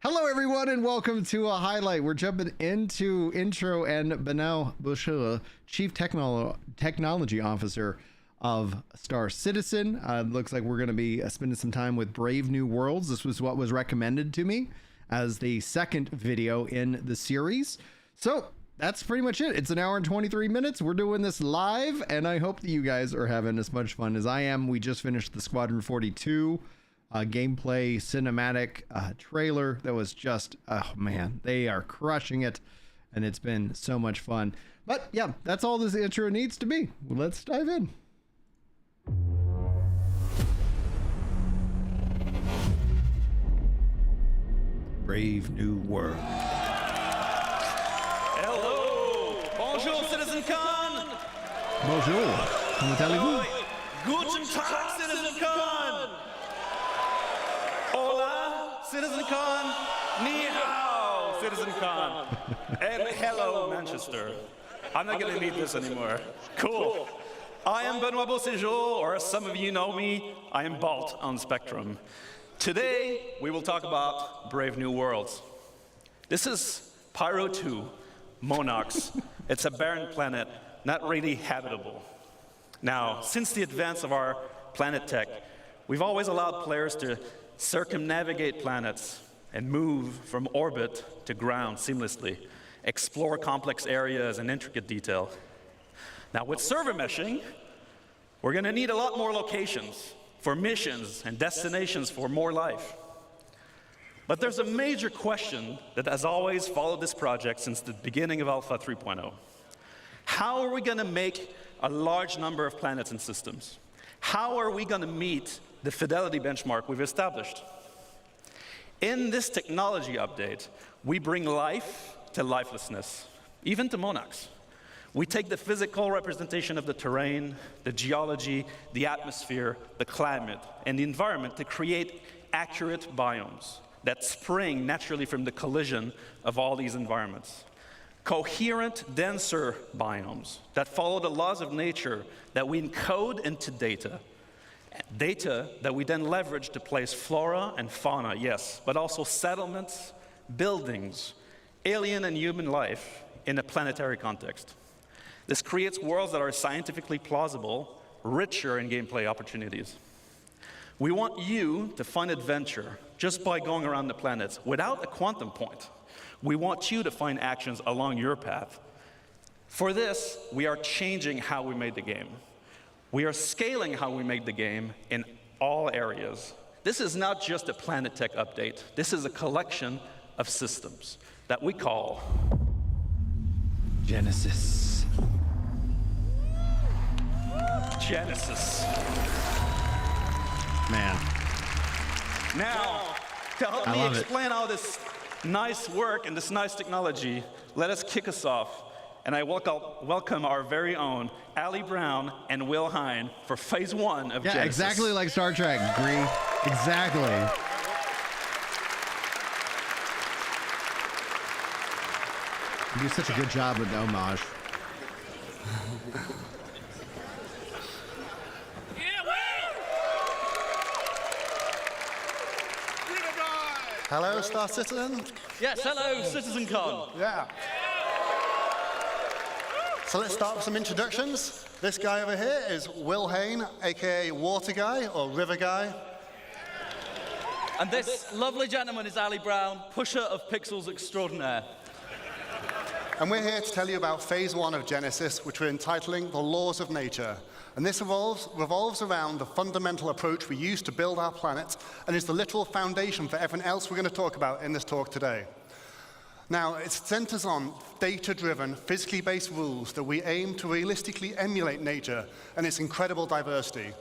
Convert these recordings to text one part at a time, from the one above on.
Hello, everyone, and welcome to a highlight. We're jumping into intro, and Benal Bouchela, Chief Technology Officer of Star Citizen. Looks like we're going to be spending some time with Brave New Worlds. This was what was recommended to me as the second video in the series. So that's pretty much it. It's an hour and 23 minutes. We're doing this live, and I hope that you guys are having as much fun as I am. We just finished the Squadron 42 gameplay cinematic trailer that was just, oh man, they are crushing it, and it's been so much fun. But yeah, that's all this intro needs to be. Let's dive in. Brave New World. Hello! Bonjour, Citizencon! Bonjour. Comment allez-vous? Guten Tag, Citizencon! Hola, Citizencon! Ni hao, Citizencon! And hello, Manchester. I'm not gonna need this anymore. Cool. I am Benoit Beauséjour, or as some of you know me, I am Balt on Spectrum. Today, we will talk about Brave New Worlds. This is Pyro 2, Monox. It's a barren planet, not really habitable. Now, since the advance of our planet tech, we've always allowed players to circumnavigate planets and move from orbit to ground seamlessly, explore complex areas in intricate detail. Now, with server meshing, we're going to need a lot more locations for missions and destinations for more life. But there's a major question that has always followed this project since the beginning of Alpha 3.0. How are we going to make a large number of planets and systems? How are we going to meet the fidelity benchmark we've established? In this technology update, we bring life to lifelessness, even to Monox. We take the physical representation of the terrain, the geology, the atmosphere, the climate, and the environment to create accurate biomes that spring naturally from the collision of all these environments. Coherent, denser biomes that follow the laws of nature that we encode into data. Data that we then leverage to place flora and fauna, yes, but also settlements, buildings, alien and human life in a planetary context. This creates worlds that are scientifically plausible, richer in gameplay opportunities. We want you to find adventure just by going around the planets without a quantum point. We want you to find actions along your path. For this, we are changing how we made the game. We are scaling how we make the game in all areas. This is not just a Planet Tech update. This is a collection of systems that we call Genesis. Genesis. Man. Now, to help me explain all this nice work and this nice technology, let us kick us off. And I welcome our very own Ali Brown and Will Hine for phase 1 of Genesis. Yeah, exactly like Star Trek, Gree. Exactly. You do such a good job with the homage. Hello, Star Citizen. Yes, hello, Citizencon. Yeah. So let's start with some introductions. This guy over here is Will Hine, aka Water Guy or River Guy. And this lovely gentleman is Ali Brown, pusher of pixels extraordinaire. And we're here to tell you about phase 1 of Genesis, which we're entitling The Laws of Nature. And this revolves around the fundamental approach we use to build our planet and is the literal foundation for everything else we're going to talk about in this talk today. Now, it centers on data-driven, physically based rules that we aim to realistically emulate nature and its incredible diversity.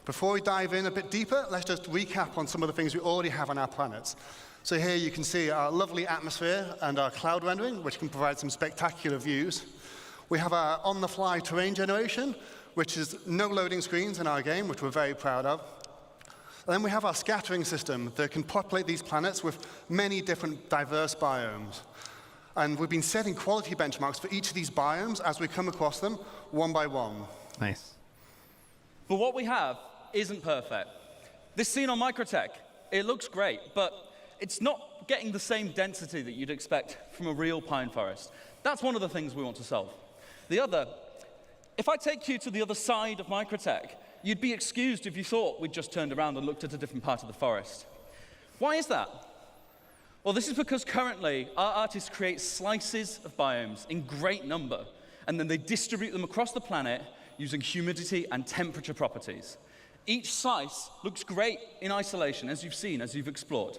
Before we dive in a bit deeper, let's just recap on some of the things we already have on our planet. So here you can see our lovely atmosphere and our cloud rendering, which can provide some spectacular views. We have our on-the-fly terrain generation, which is no loading screens in our game, which we're very proud of. And then we have our scattering system that can populate these planets with many different diverse biomes. And we've been setting quality benchmarks for each of these biomes as we come across them one by one. Nice. But what we have isn't perfect. This scene on Microtech, it looks great, but it's not not getting the same density that you'd expect from a real pine forest. That's one of the things we want to solve. The other, if I take you to the other side of Microtech, you'd be excused if you thought we'd just turned around and looked at a different part of the forest. Why is that? Well, this is because currently our artists create slices of biomes in great number, and then they distribute them across the planet using humidity and temperature properties. Each slice looks great in isolation, as you've seen, as you've explored.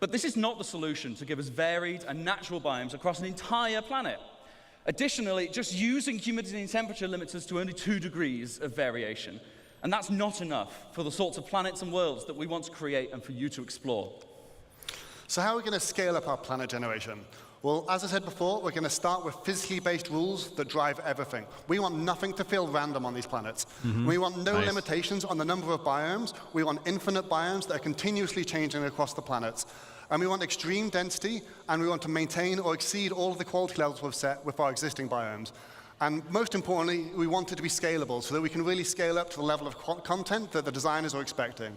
But this is not the solution to give us varied and natural biomes across an entire planet. Additionally, just using humidity and temperature limits us to only 2 degrees of variation. And that's not enough for the sorts of planets and worlds that we want to create and for you to explore. So how are we going to scale up our planet generation? Well, as I said before, we're going to start with physically based rules that drive everything. We want nothing to feel random on these planets. We want no limitations on the number of biomes. We want infinite biomes that are continuously changing across the planets. And we want extreme density, and we want to maintain or exceed all of the quality levels we've set with our existing biomes. And most importantly, we want it to be scalable so that we can really scale up to the level of content that the designers are expecting.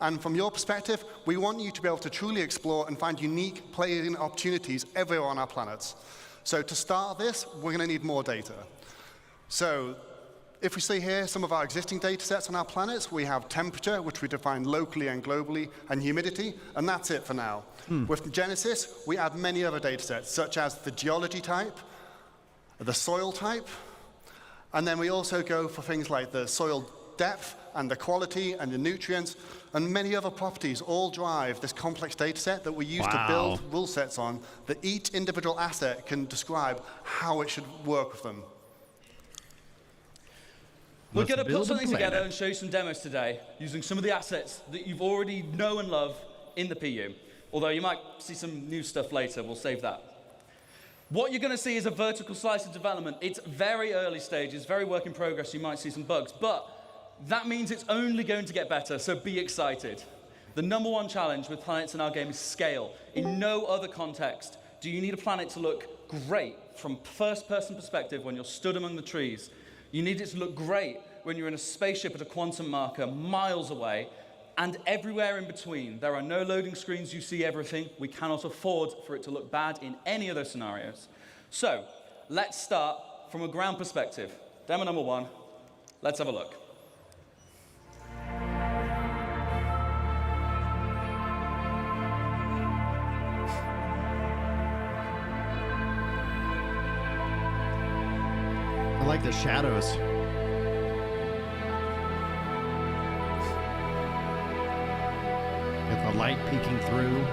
And from your perspective, we want you to be able to truly explore and find unique playing opportunities everywhere on our planets. So to start this, we're going to need more data. So if we see here some of our existing data sets on our planets, we have temperature, which we define locally and globally, and humidity, and that's it for now. With Genesis, we add many other data sets, such as the geology type, the soil type, and then we also go for things like the soil depth and the quality and the nutrients, and many other properties all drive this complex data set that we use to build rule sets on that each individual asset can describe how it should work with them. We're going to put something together and show you some demos today using some of the assets that you've already know and love in the PU. Although you might see some new stuff later, we'll save that. What you're going to see is a vertical slice of development. It's very early stages, very work in progress. You might see some bugs, but that means it's only going to get better, so be excited. The #1 challenge with planets in our game is scale. In no other context do you need a planet to look great from first-person perspective when you're stood among the trees. You need it to look great when you're in a spaceship at a quantum marker miles away, and everywhere in between. There are no loading screens, you see everything. We cannot afford for it to look bad in any other scenarios. So, let's start from a ground perspective. Demo #1, let's have a look. I like the shadows. Get the light peeking through.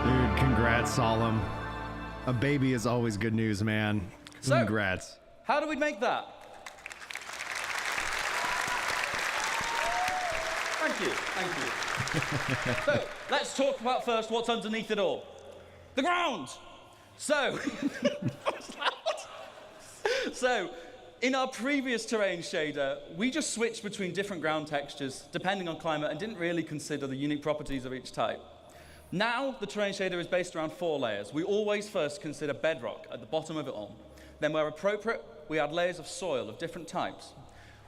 Dude, congrats, Solemn. A baby is always good news, man. So, Congrats. How do we make that? Thank you. So, let's talk about first what's underneath it all. The ground! So, in our previous terrain shader, we just switched between different ground textures depending on climate and didn't really consider the unique properties of each type. Now, the terrain shader is based around 4 layers. We always first consider bedrock at the bottom of it all. Then, where appropriate, we add layers of soil of different types.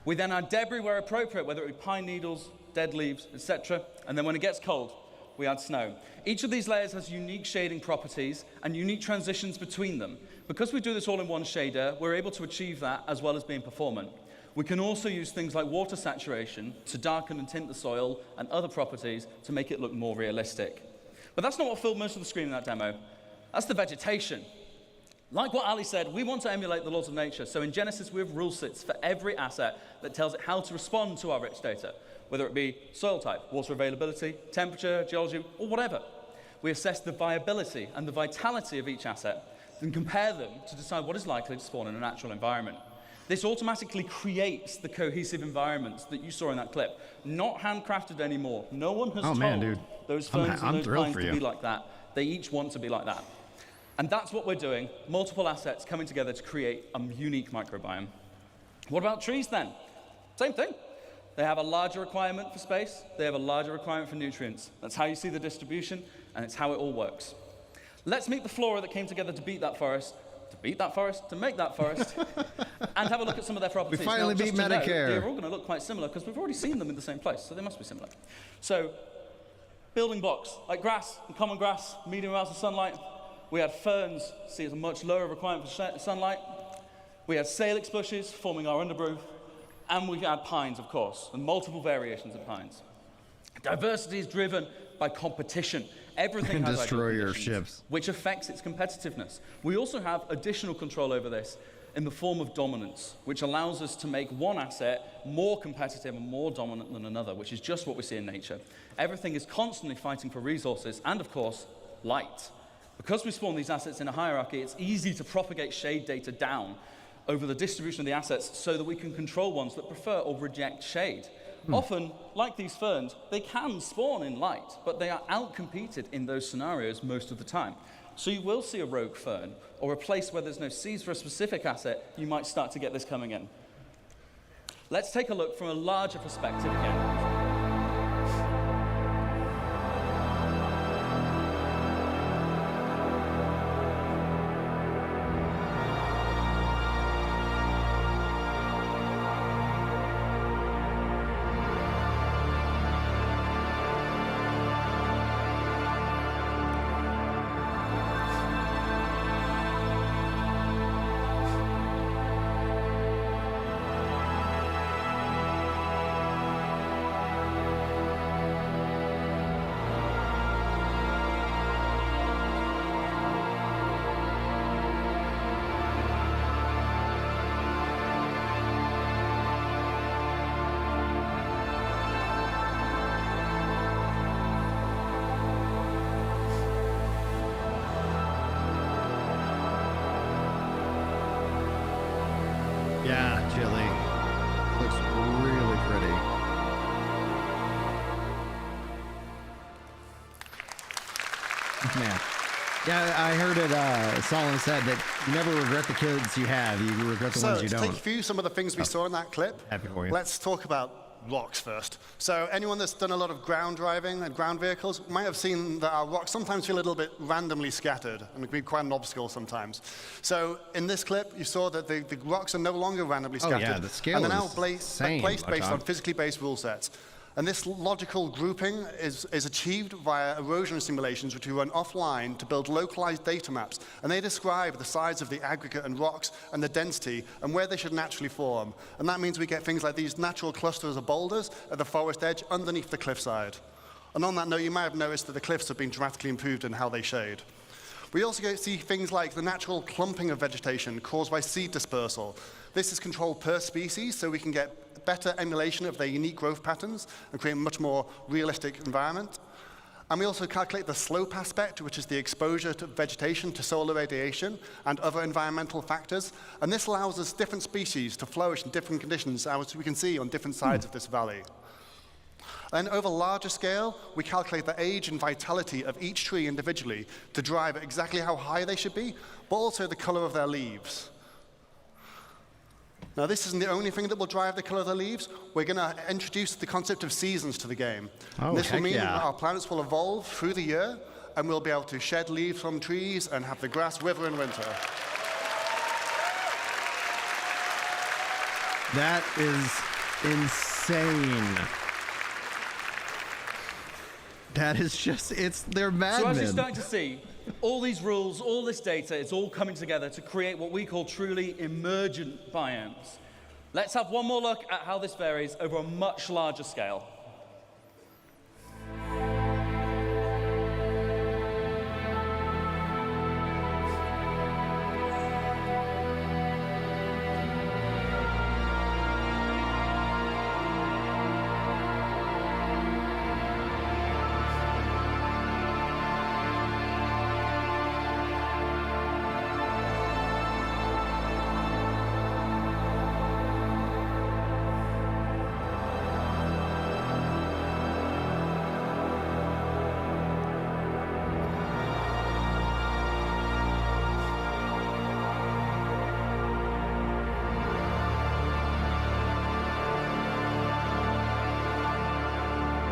We then add debris where appropriate, whether it be pine needles, dead leaves, etc. And then when it gets cold, we add snow. Each of these layers has unique shading properties and unique transitions between them. Because we do this all in one shader, we're able to achieve that as well as being performant. We can also use things like water saturation to darken and tint the soil and other properties to make it look more realistic. But that's not what filled most of the screen in that demo. That's the vegetation. Like what Ali said, we want to emulate the laws of nature. So in Genesis, we have rule sets for every asset that tells it how to respond to our rich data, whether it be soil type, water availability, temperature, geology, or whatever. We assess the viability and the vitality of each asset and compare them to decide what is likely to spawn in a natural environment. This automatically creates the cohesive environments that you saw in that clip. Not handcrafted anymore. No one has told dude. those ferns I'm and those thrilled pines for to you. be like that. They each want to be like that. And that's what we're doing, multiple assets coming together to create a unique microbiome. What about trees then? Same thing. They have a larger requirement for space. They have a larger requirement for nutrients. That's how you see the distribution, and it's how it all works. Let's meet the flora that came together to make that forest, and have a look at some of their properties. We finally just beat to note, Medicare. they're all going to look quite similar because we've already seen them in the same place, so they must be similar. So, building blocks, like grass and common grass, medium amounts of sunlight. We had ferns, see it's a much lower requirement for sunlight. We had salix bushes forming our undergrowth, and we had pines, of course, and multiple variations of pines. Diversity is driven by competition. Everything has Destroy ideal your conditions, ships. which affects its competitiveness. We also have additional control over this in the form of dominance, which allows us to make one asset more competitive and more dominant than another, which is just what we see in nature. Everything is constantly fighting for resources and, of course, light. Because we spawn these assets in a hierarchy, it's easy to propagate shade data down over the distribution of the assets so that we can control ones that prefer or reject shade. Often, like these ferns, they can spawn in light, but they are outcompeted in those scenarios most of the time. So you will see a rogue fern, or a place where there's no seeds for a specific asset, you might start to get this coming in. Let's take a look from a larger perspective again. Yeah, Chili. Looks really pretty. Man. Yeah, I heard it, Solomon said that you never regret the kids you have, you regret the So, ones you to don't. take you through some of the things we saw in that clip, Happy for you. let's talk about rocks first. So anyone that's done a lot of ground driving and ground vehicles might have seen that our rocks sometimes feel a little bit randomly scattered, and it can be quite an obstacle sometimes. So in this clip, you saw that the rocks are no longer randomly Oh, scattered. yeah, the scale and they're now is placed based John. on physically based rule sets. And this logical grouping is achieved via erosion simulations, which we run offline to build localized data maps. And they describe the size of the aggregate and rocks and the density and where they should naturally form. And that means we get things like these natural clusters of boulders at the forest edge underneath the cliffside. And on that note, you might have noticed that the cliffs have been dramatically improved in how they shade. We also see things like the natural clumping of vegetation caused by seed dispersal. This is controlled per species, so we can get better emulation of their unique growth patterns and create a much more realistic environment. And we also calculate the slope aspect, which is the exposure to vegetation to solar radiation and other environmental factors. And this allows us different species to flourish in different conditions, as we can see on different sides of this valley. Then over larger scale, we calculate the age and vitality of each tree individually to drive exactly how high they should be, but also the color of their leaves. Now, this isn't the only thing that will drive the color of the leaves. We're going to introduce the concept of seasons to the game. Oh, this will heck mean yeah. that our planets will evolve through the year, and we'll be able to shed leaves from trees and have the grass wither in winter. That is insane. That is just, they're So madmen. as you're starting to see, all these rules, all this data, it's all coming together to create what we call truly emergent biomes. Let's have one more look at how this varies over a much larger scale.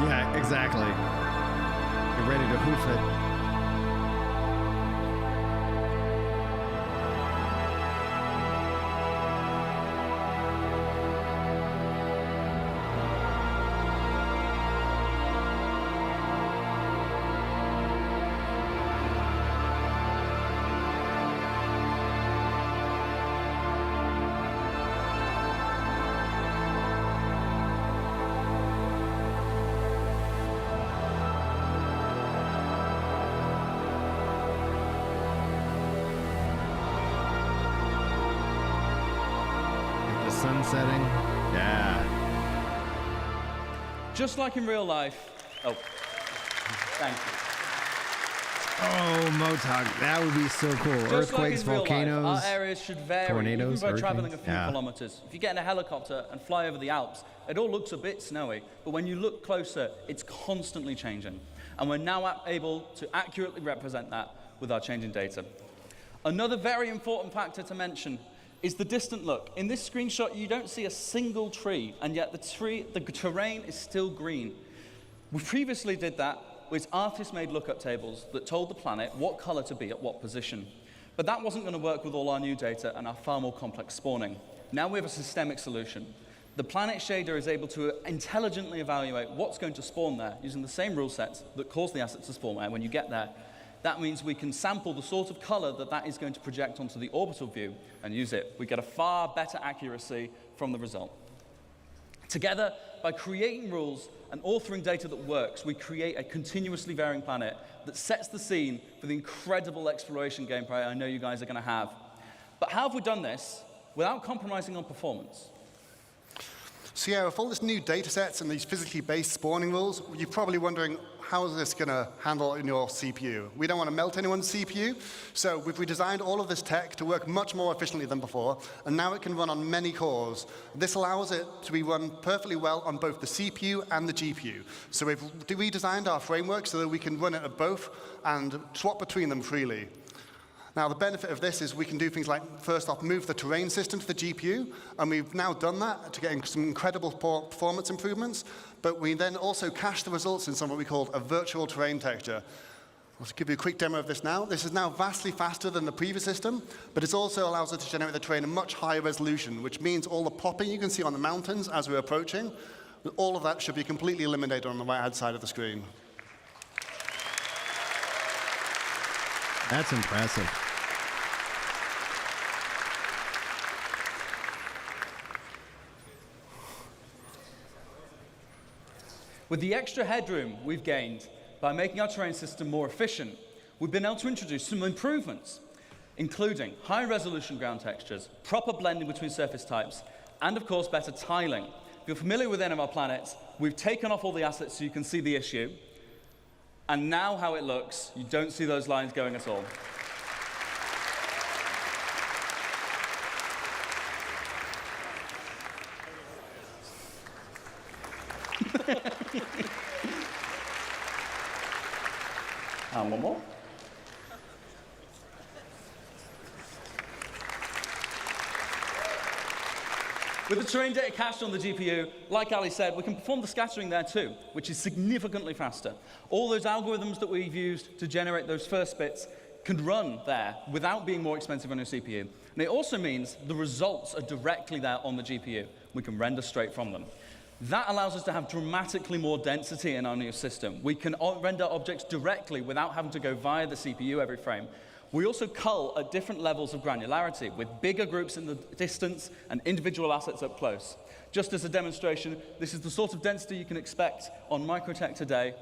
Yeah, exactly. Get ready to hoof it. Sun setting. Yeah. Just like in real life. Oh, thank you. Oh, Motog. That would be so cool. Just Earthquakes, like in real volcanoes. life, our areas should vary tornadoes, even by traveling a hurricanes. few Yeah. kilometers. If you get in a helicopter and fly over the Alps, it all looks a bit snowy, but when you look closer, it's constantly changing. And we're now able to accurately represent that with our changing data. Another very important factor to mention is the distant look. In this screenshot, you don't see a single tree, and yet the terrain is still green. We previously did that with artist-made lookup tables that told the planet what color to be at what position. But that wasn't going to work with all our new data and our far more complex spawning. Now we have a systemic solution. The planet shader is able to intelligently evaluate what's going to spawn there using the same rule sets that cause the assets to spawn there when you get there. That means we can sample the sort of color that is going to project onto the orbital view and use it. We get a far better accuracy from the result. Together, by creating rules and authoring data that works, we create a continuously varying planet that sets the scene for the incredible exploration gameplay I know you guys are going to have. But how have we done this without compromising on performance? So yeah, with all this new data sets and these physically based spawning rules, you're probably wondering, how is this going to handle in your CPU? We don't want to melt anyone's CPU, so we've redesigned all of this tech to work much more efficiently than before, and now it can run on many cores. This allows it to be run perfectly well on both the CPU and the GPU. So we've redesigned our framework so that we can run it at both and swap between them freely. Now, the benefit of this is we can do things like, first off, move the terrain system to the GPU, and we've now done that to get some incredible performance improvements, but we then also cache the results in something we call a virtual terrain texture. I'll just give you a quick demo of this now. This is now vastly faster than the previous system, but it also allows us to generate the terrain in much higher resolution, which means all the popping you can see on the mountains as we're approaching, all of that should be completely eliminated on the right-hand side of the screen. That's impressive. With the extra headroom we've gained by making our terrain system more efficient, we've been able to introduce some improvements, including high-resolution ground textures, proper blending between surface types, and of course, better tiling. If you're familiar with any of our planets, we've taken off all the assets so you can see the issue. And now how it looks, you don't see those lines going at all. And one more. With the terrain data cached on the GPU, like Ali said, we can perform the scattering there too, which is significantly faster. All those algorithms that we've used to generate those first bits can run there without being more expensive on your CPU. And it also means the results are directly there on the GPU. We can render straight from them. That allows us to have dramatically more density in our new system. We can render objects directly without having to go via the CPU every frame. We also cull at different levels of granularity, with bigger groups in the distance and individual assets up close. Just as a demonstration, this is the sort of density you can expect on Microtech today.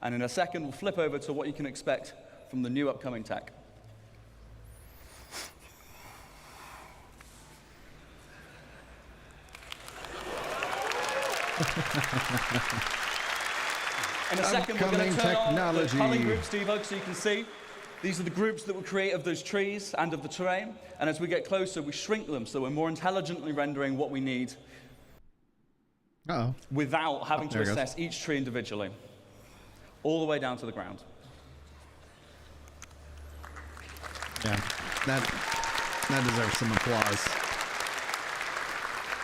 And in a second, we'll flip over to what you can expect from the new upcoming tech. In a second, we're going to turn on the culling groups debug so you can see. These are the groups that we create of those trees and of the terrain. And as we get closer, we shrink them so we're more intelligently rendering what we need without having to assess each tree individually, all the way down to the ground. Yeah, that deserves some applause.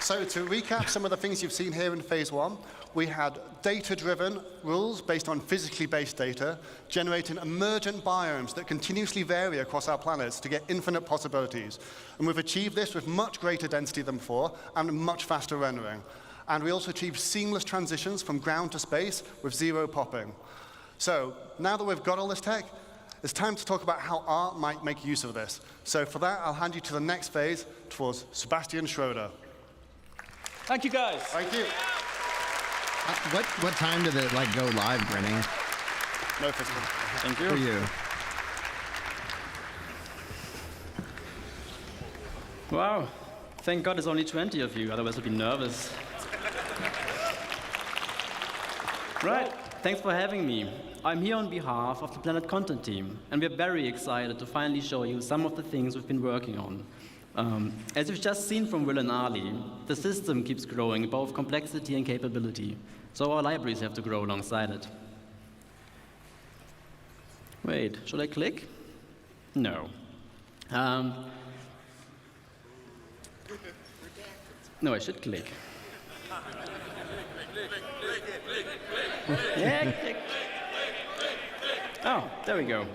So to recap some of the things you've seen here in phase one, we had data-driven rules based on physically based data, generating emergent biomes that continuously vary across our planets to get infinite possibilities. And we've achieved this with much greater density than before and much faster rendering. And we also achieved seamless transitions from ground to space with zero popping. So now that we've got all this tech, it's time to talk about how art might make use of this. So for that, I'll hand you to the next phase towards Sebastian Schroeder. Thank you, guys. Thank you. What time did it like go live, Grinning? No physical. Thank For you. Wow. Thank God there's only 20 of you, otherwise I'd be nervous. Right. Thanks for having me. I'm here on behalf of the Planet Content team, and we're very excited to finally show you some of the things we've been working on. As you've just seen from Will and Ali, the system keeps growing in both complexity and capability, so our libraries have to grow alongside it. Wait, should I click? No. No, I should click. Yeah, click. Oh, there we go.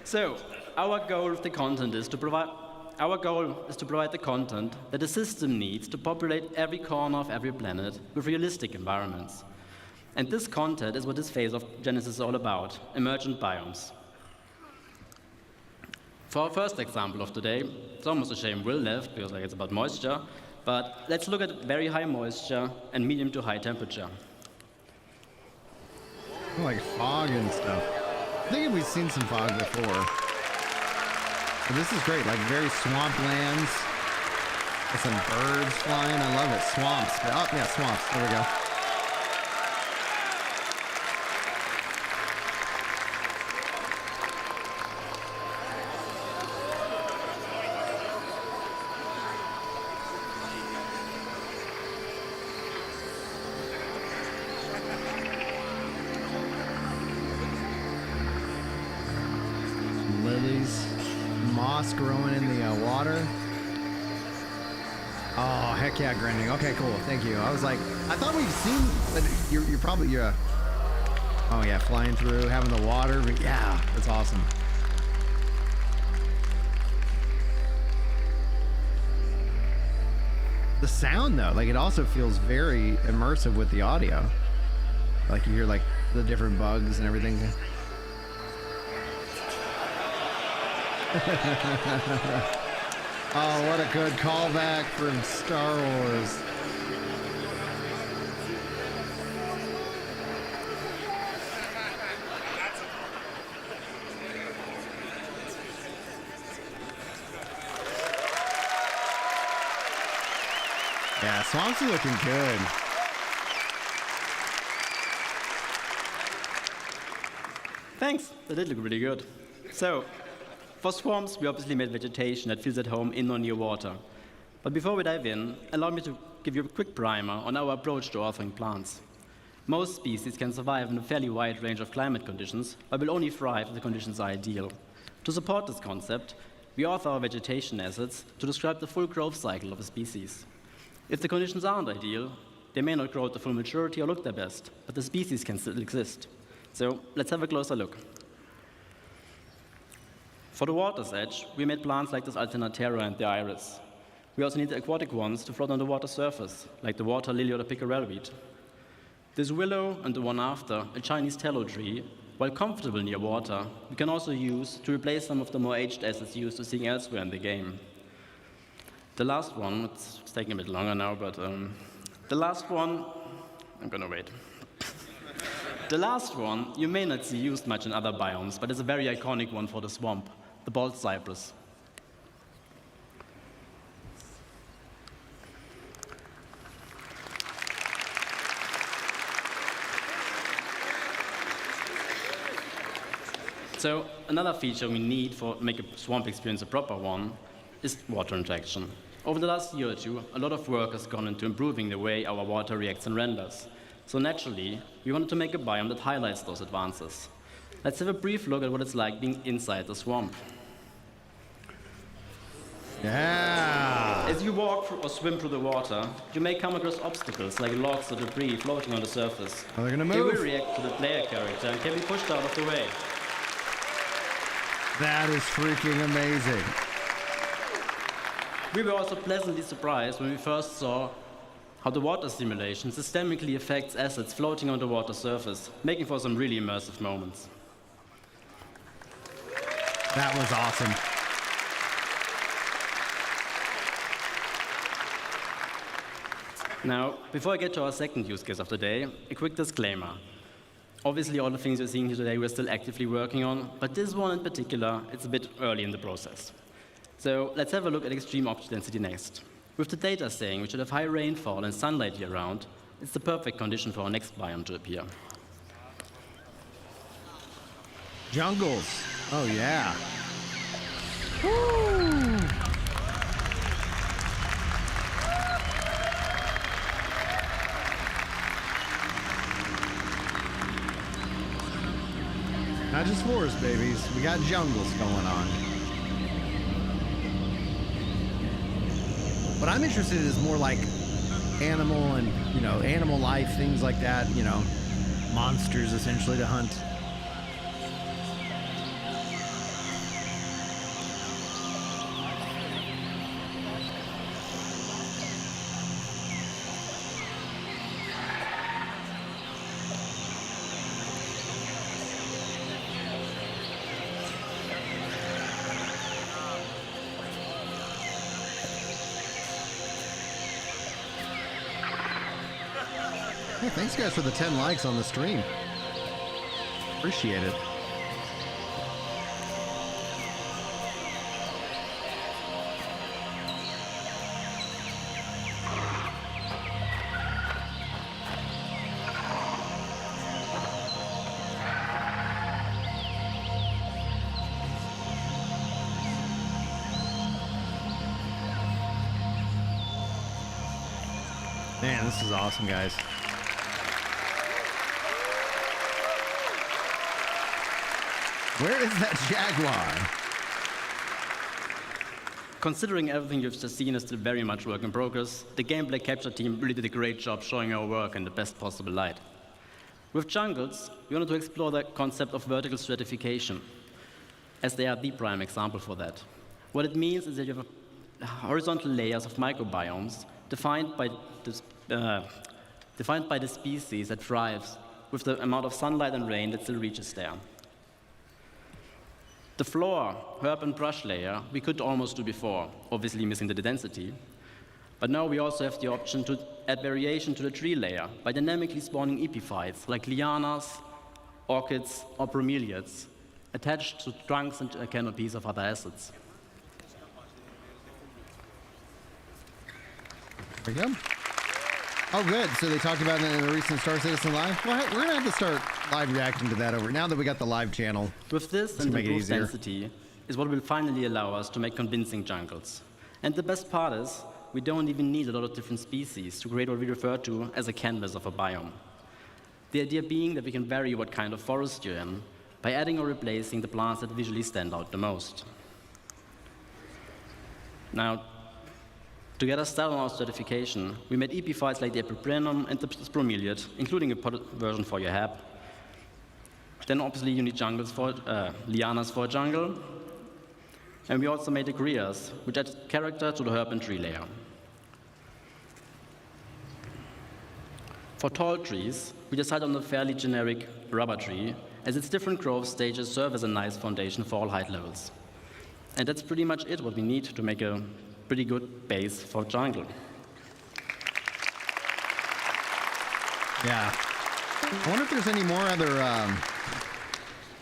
So, our goal with the content is to provide the content that the system needs to populate every corner of every planet with realistic environments. And this content is what this phase of Genesis is all about, emergent biomes. For our first example of today, it's almost a shame Will left because it's about moisture, but let's look at very high moisture and medium to high temperature. Like fog and stuff. I think we've seen some fog before. But this is great, like very swamplands. With some birds flying. I love it. Swamps. Oh, yeah, swamps. There we go. Lilies, moss growing in the water. Oh, heck yeah, grinding. Okay, cool. Thank you. I was like, I thought we've seen, but you're probably, oh yeah, flying through, having the water. But yeah, that's awesome. The sound though, like it also feels very immersive with the audio. Like you hear like the different bugs and everything. Oh, what a good callback from Star Wars. Yeah, swamps are looking good. Thanks, that did look really good. So, for swamps, we obviously made vegetation that feels at home in or near water. But before we dive in, allow me to give you a quick primer on our approach to authoring plants. Most species can survive in a fairly wide range of climate conditions, but will only thrive if the conditions are ideal. To support this concept, we author our vegetation assets to describe the full growth cycle of a species. If the conditions aren't ideal, they may not grow to full maturity or look their best, but the species can still exist. So let's have a closer look. For the water's edge, we made plants like this Alternatera and the iris. We also need the aquatic ones to float on the water surface, like the water lily or the pickerel weed. This willow and the one after, a Chinese tallow tree, while comfortable near water, we can also use to replace some of the more aged assets used to seeing elsewhere in the game. The last one, it's taking a bit longer now, but the last one, I'm gonna wait. The last one, you may not see used much in other biomes, but it's a very iconic one for the swamp, the bald cypress. So another feature we need to make a swamp experience a proper one is water interaction. Over the last year or two, a lot of work has gone into improving the way our water reacts and renders. So naturally, we wanted to make a biome that highlights those advances. Let's have a brief look at what it's like being inside the swamp. Yeah. As you walk or swim through the water, you may come across obstacles like logs or debris floating on the surface. Oh, they're gonna They move. will react to the player character and can be pushed out of the way. That is freaking amazing. We were also pleasantly surprised when we first saw how the water simulation systemically affects assets floating on the water surface, making for some really immersive moments. That was awesome. Now, before I get to our second use case of the day, a quick disclaimer. Obviously, all the things you're seeing here today we're still actively working on, but this one in particular, it's a bit early in the process. So let's have a look at extreme object density next. With the data saying we should have high rainfall and sunlight year-round, it's the perfect condition for our next biome to appear. Jungles. Oh, yeah. Woo! Not just forest babies, we got jungles going on. What I'm interested in is more like animal and, animal life, things like that, monsters essentially to hunt. Hey, thanks guys for the 10 likes on the stream. Appreciate it. Man, this is awesome, guys. Where is that jaguar? Considering everything you've just seen is still very much work in progress, the gameplay capture team really did a great job showing our work in the best possible light. With jungles, we wanted to explore the concept of vertical stratification, as they are the prime example for that. What it means is that you have horizontal layers of microbiomes defined by the species that thrives with the amount of sunlight and rain that still reaches there. The floor, herb, and brush layer we could almost do before, obviously missing the density. But now we also have the option to add variation to the tree layer by dynamically spawning epiphytes like lianas, orchids, or bromeliads attached to trunks and canopies of other assets. There we go. Oh, good. So they talked about it in a recent Star Citizen Live. Well, we're gonna have to start live reacting to that over now that we got the live channel. With this and make it improved easier. density is what will finally allow us to make convincing jungles. And the best part is, we don't even need a lot of different species to create what we refer to as a canvas of a biome. The idea being that we can vary what kind of forest you're in by adding or replacing the plants that visually stand out the most. Now, to get us started on our stratification, we made epiphytes like the Epiprenum and the bromeliad, including a potted version for your heb. Then obviously you need lianas for a jungle. And we also made the grias, which add character to the herb and tree layer. For tall trees, we decided on a fairly generic rubber tree, as its different growth stages serve as a nice foundation for all height levels. And that's pretty much it, what we need to make a pretty good base for jungle. Yeah. I wonder if there's any more other.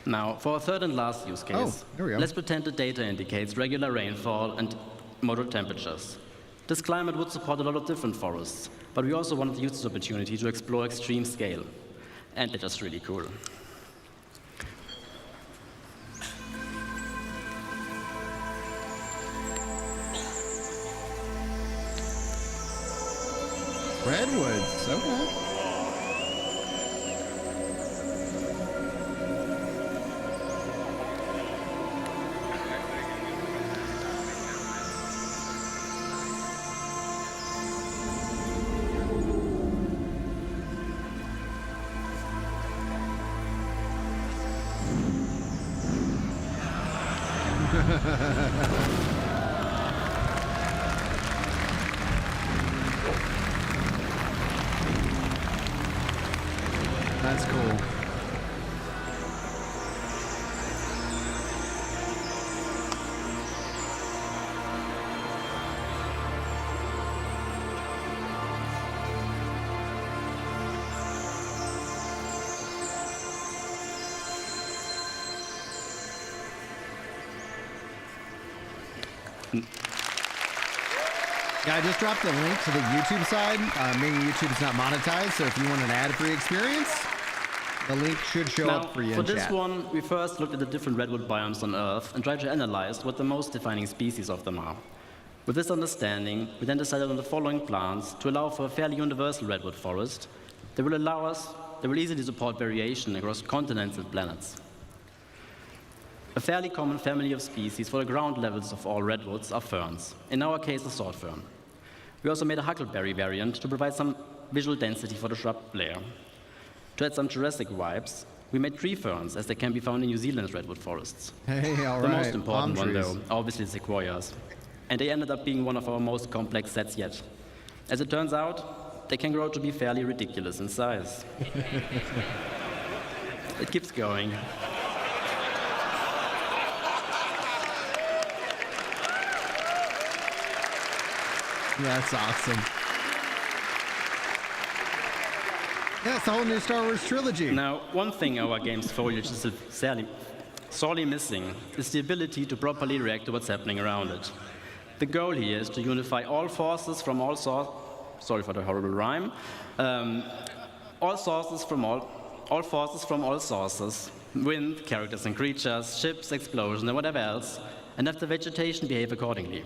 Now, for our third and last use case, Oh, here we go. let's pretend the data indicates regular rainfall and moderate temperatures. This climate would support a lot of different forests, but we also wanted to use this opportunity to explore extreme scale. And they're just really cool. Redwoods. Okay. That's cool. Yeah, I just dropped a link to the YouTube side, meaning YouTube is not monetized, so if you want an ad-free experience, the link should show up for you in chat. For this one, we first looked at the different redwood biomes on Earth and tried to analyze what the most defining species of them are. With this understanding, we then decided on the following plants to allow for a fairly universal redwood forest that will easily support variation across continents and planets. A fairly common family of species for the ground levels of all redwoods are ferns, in our case, the sword fern. We also made a huckleberry variant to provide some visual density for the shrub layer. To add some Jurassic vibes, we made tree ferns, as they can be found in New Zealand's redwood forests. Hey, all the right. most important Palm one, trees. though, obviously the sequoias. And they ended up being one of our most complex sets yet. As it turns out, they can grow to be fairly ridiculous in size. It keeps going. Yeah, that's awesome. Yeah, it's the whole new Star Wars trilogy. Now, one thing our game's foliage is sorely missing is the ability to properly react to what's happening around it. The goal here is to unify all forces from all sorry for the horrible rhyme, all forces from all sources, wind, characters and creatures, ships, explosions, and whatever else, and have the vegetation behave accordingly.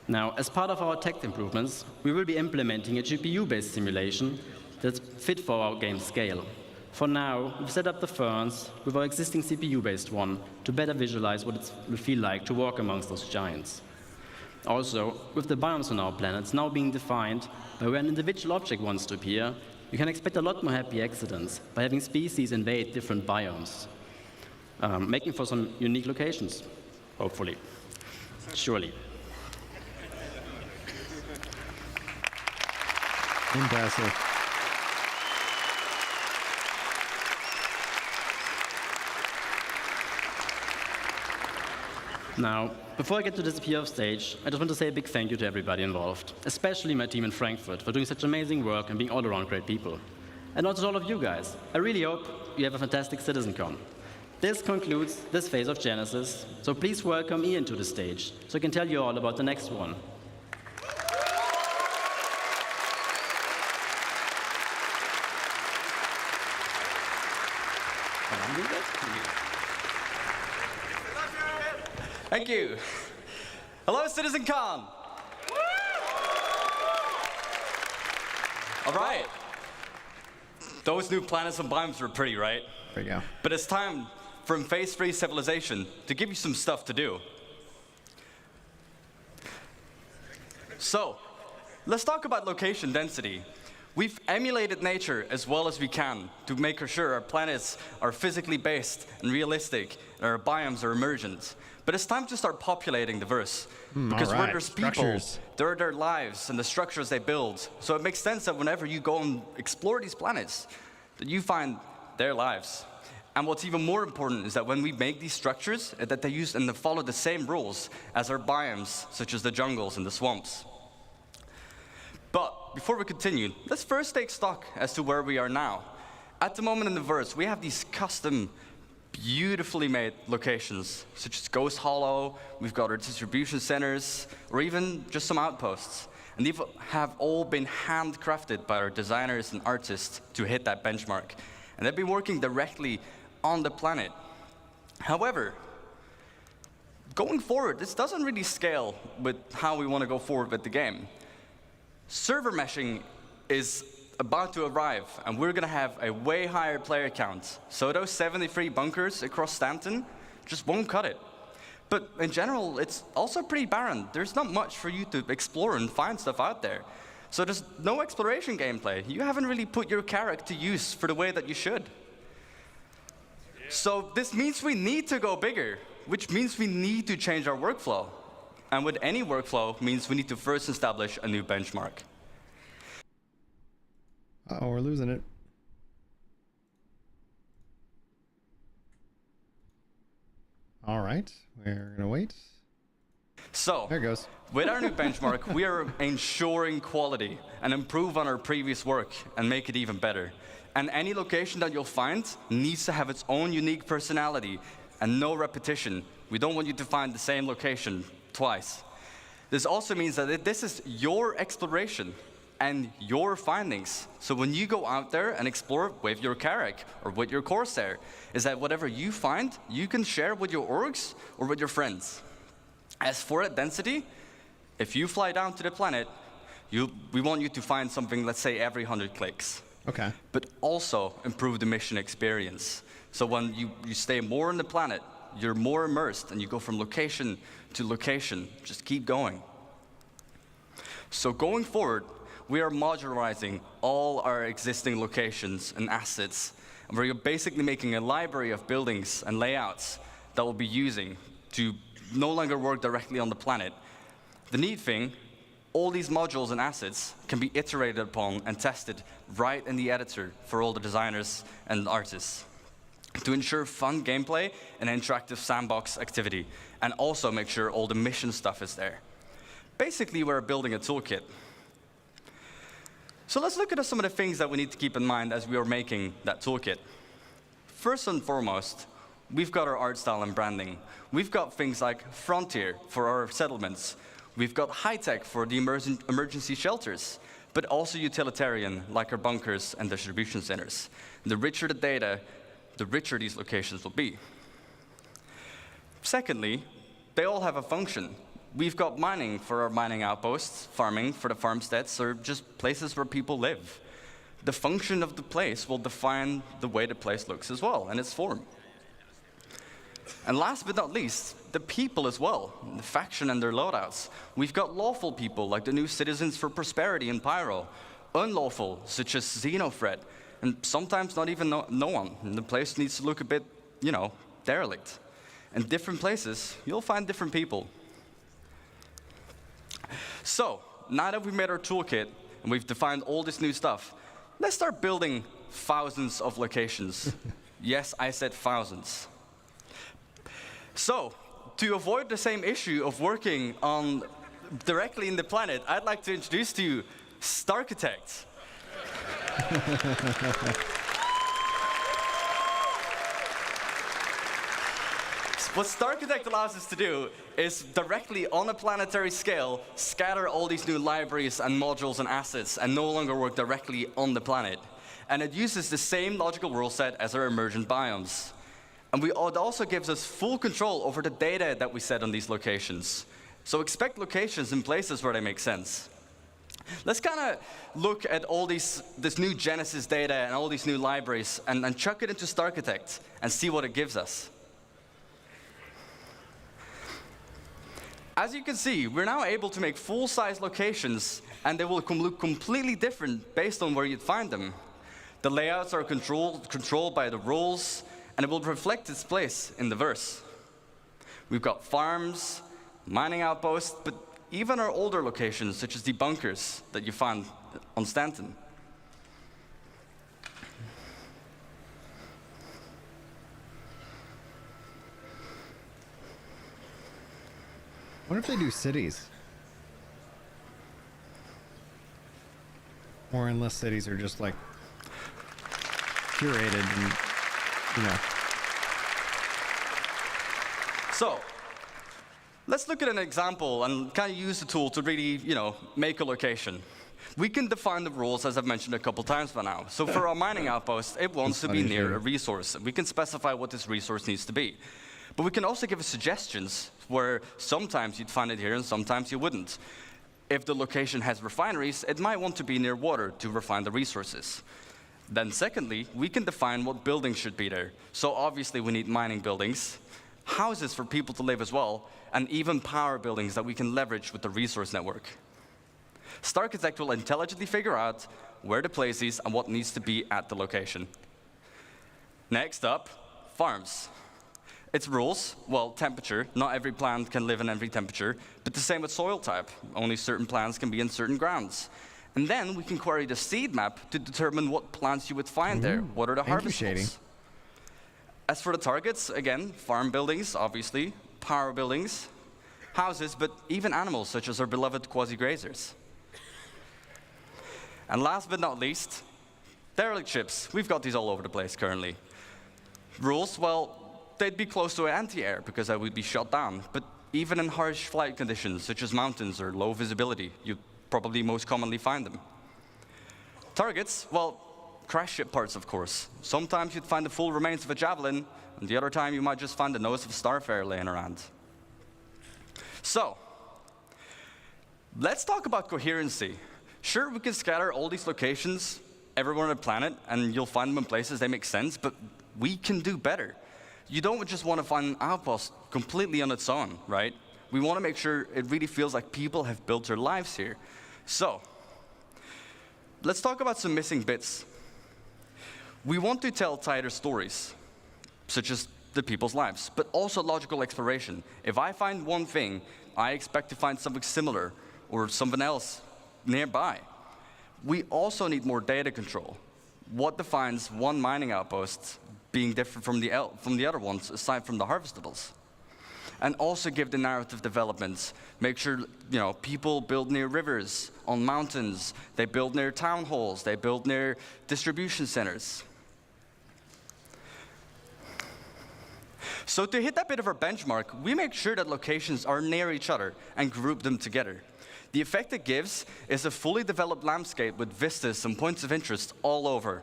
Now, as part of our tech improvements, we will be implementing a GPU-based simulation that's fit for our game scale. For now, we've set up the ferns with our existing CPU-based one to better visualize what it will feel like to walk amongst those giants. Also, with the biomes on our planets now being defined by where an individual object wants to appear, you can expect a lot more happy accidents by having species invade different biomes, making for some unique locations, hopefully. Surely. Impressive. Now, before I get to disappear off stage, I just want to say a big thank you to everybody involved, especially my team in Frankfurt for doing such amazing work and being all around great people. And also to all of you guys. I really hope you have a fantastic Citizencon. This concludes this phase of Genesis, so please welcome Ian to the stage so I can tell you all about the next one. Thank you. Hello, Citizencon. All right. Those new planets and biomes were pretty, right? There you go. But it's time from Phase 3 Civilization to give you some stuff to do. So, let's talk about location density. We've emulated nature as well as we can to make sure our planets are physically based and realistic, and our biomes are emergent. But it's time to start populating the verse. Because all where right. there's people, Structures. there are their lives and the structures they build. So it makes sense that whenever you go and explore these planets, that you find their lives. And what's even more important is that when we make these structures, that they use and they follow the same rules as our biomes, such as the jungles and the swamps. But before we continue, let's first take stock as to where we are now. At the moment in the verse, we have these custom, beautifully made locations, such as Ghost Hollow, we've got our distribution centers, or even just some outposts. And these have all been handcrafted by our designers and artists to hit that benchmark. And they've been working directly on the planet. However, going forward, this doesn't really scale with how we want to go forward with the game. Server meshing is about to arrive, and we're going to have a way higher player count. So those 73 bunkers across Stanton just won't cut it. But in general, it's also pretty barren. There's not much for you to explore and find stuff out there. So there's no exploration gameplay. You haven't really put your character to use for the way that you should. So this means we need to go bigger. which means we need to change our workflow. And with any workflow means we need to first establish a new benchmark. Uh-oh, we're losing it. All right, we're gonna wait. So, There it goes. with our new benchmark, we are ensuring quality and improve on our previous work and make it even better. And any location that you'll find needs to have its own unique personality and no repetition. We don't want you to find the same location twice. This also means that this is your exploration and your findings. So when you go out there and explore with your Carrack or with your Corsair, is that whatever you find, you can share with your orgs or with your friends. As for density, if you fly down to the planet, we want you to find something, let's say, every 100 clicks. Okay. But also improve the mission experience. So when you stay more on the planet, you're more immersed and you go from location to location. Just keep going. So going forward, we are modularizing all our existing locations and assets. And we're basically making a library of buildings and layouts that we'll be using to no longer work directly on the planet. The neat thing, all these modules and assets can be iterated upon and tested right in the editor for all the designers and artists to ensure fun gameplay and interactive sandbox activity, and also make sure all the mission stuff is there. Basically, we're building a toolkit. So let's look at some of the things that we need to keep in mind as we are making that toolkit. First and foremost, we've got our art style and branding. We've got things like Frontier for our settlements. We've got high-tech for the emergency shelters, but also utilitarian, like our bunkers and distribution centers. The richer the data, the richer these locations will be. Secondly, they all have a function. We've got mining for our mining outposts, farming for the farmsteads, or just places where people live. The function of the place will define the way the place looks as well, and its form. And last but not least, the people as well, the faction and their loadouts. We've got lawful people, like the new Citizens for Prosperity in Pyro, unlawful, such as Xenofred, and sometimes not even no one. And the place needs to look a bit, derelict. In different places, you'll find different people. So, now that we've made our toolkit, and we've defined all this new stuff, let's start building thousands of locations. Yes, I said thousands. So, to avoid the same issue of working on directly in the planet, I'd like to introduce to you Starchitect. What Starchitect allows us to do is directly on a planetary scale scatter all these new libraries and modules and assets and no longer work directly on the planet. And it uses the same logical rule set as our Immersion biomes. And it also gives us full control over the data that we set on these locations. So expect locations in places where they make sense. Let's kind of look at all this new Genesis data and all these new libraries and chuck it into Starchitect and see what it gives us. As you can see, we're now able to make full-size locations, and they will look completely different based on where you'd find them. The layouts are controlled by the rules, and it will reflect its place in the verse. We've got farms, mining outposts, but even our older locations, such as the bunkers that you find on Stanton. I wonder if they do cities. Or unless cities are just like curated and, So, let's look at an example and kind of use the tool to really, make a location. We can define the rules, as I've mentioned a couple times by now. So for our mining outpost, it wants to be near a resource. We can specify what this resource needs to be. But we can also give it suggestions where sometimes you'd find it here and sometimes you wouldn't. If the location has refineries, it might want to be near water to refine the resources. Then secondly, we can define what buildings should be there. So obviously we need mining buildings, houses for people to live as well, and even power buildings that we can leverage with the resource network. Starchitect will intelligently figure out where to place these and what needs to be at the location. Next up, farms. Its rules, well, temperature. Not every plant can live in every temperature, but the same with soil type. Only certain plants can be in certain grounds. And then we can query the seed map to determine what plants you would find there. What are the Thank you, Shady. harvestables? As for the targets, again, farm buildings, obviously, power buildings, houses, but even animals, such as our beloved quasi-grazers. And last but not least, derelict ships. We've got these all over the place currently. Rules, well, they'd be close to anti-air because I would be shot down. But even in harsh flight conditions, such as mountains or low visibility, you'd probably most commonly find them. Targets, well, crash ship parts, of course. Sometimes you'd find the full remains of a javelin, and the other time you might just find the nose of a starfare laying around. So, let's talk about coherency. Sure, we can scatter all these locations everywhere on the planet, and you'll find them in places they make sense, but we can do better. You don't just want to find an outpost completely on its own, right? We want to make sure it really feels like people have built their lives here. So, let's talk about some missing bits. We want to tell tighter stories, such as the people's lives, but also logical exploration. If I find one thing, I expect to find something similar or something else nearby. We also need more data control. What defines one mining outpost being different from the other ones, aside from the harvestables? And also give the narrative developments. Make sure, people build near rivers, on mountains, they build near town halls, they build near distribution centers. So to hit that bit of our benchmark, we make sure that locations are near each other and group them together. The effect it gives is a fully developed landscape with vistas and points of interest all over.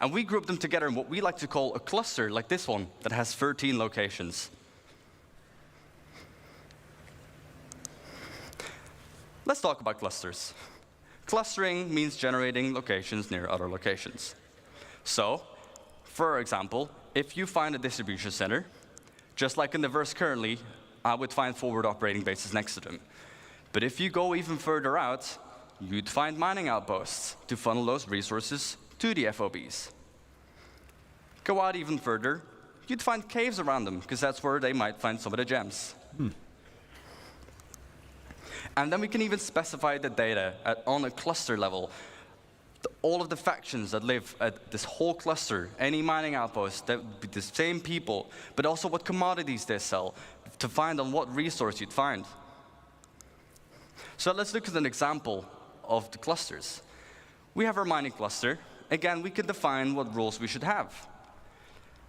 And we group them together in what we like to call a cluster, like this one, that has 13 locations. Let's talk about clusters. Clustering means generating locations near other locations. So, for example, if you find a distribution center, just like in the verse currently, I would find forward operating bases next to them. But if you go even further out, you'd find mining outposts to funnel those resources to the FOBs. Go out even further, you'd find caves around them, because that's where they might find some of the gems. And then we can even specify the data on a cluster level. All of the factions that live at this whole cluster, any mining outpost, that would be the same people, but also what commodities they sell, to find on what resource you'd find. So let's look at an example of the clusters. We have our mining cluster. Again, we can define what rules we should have.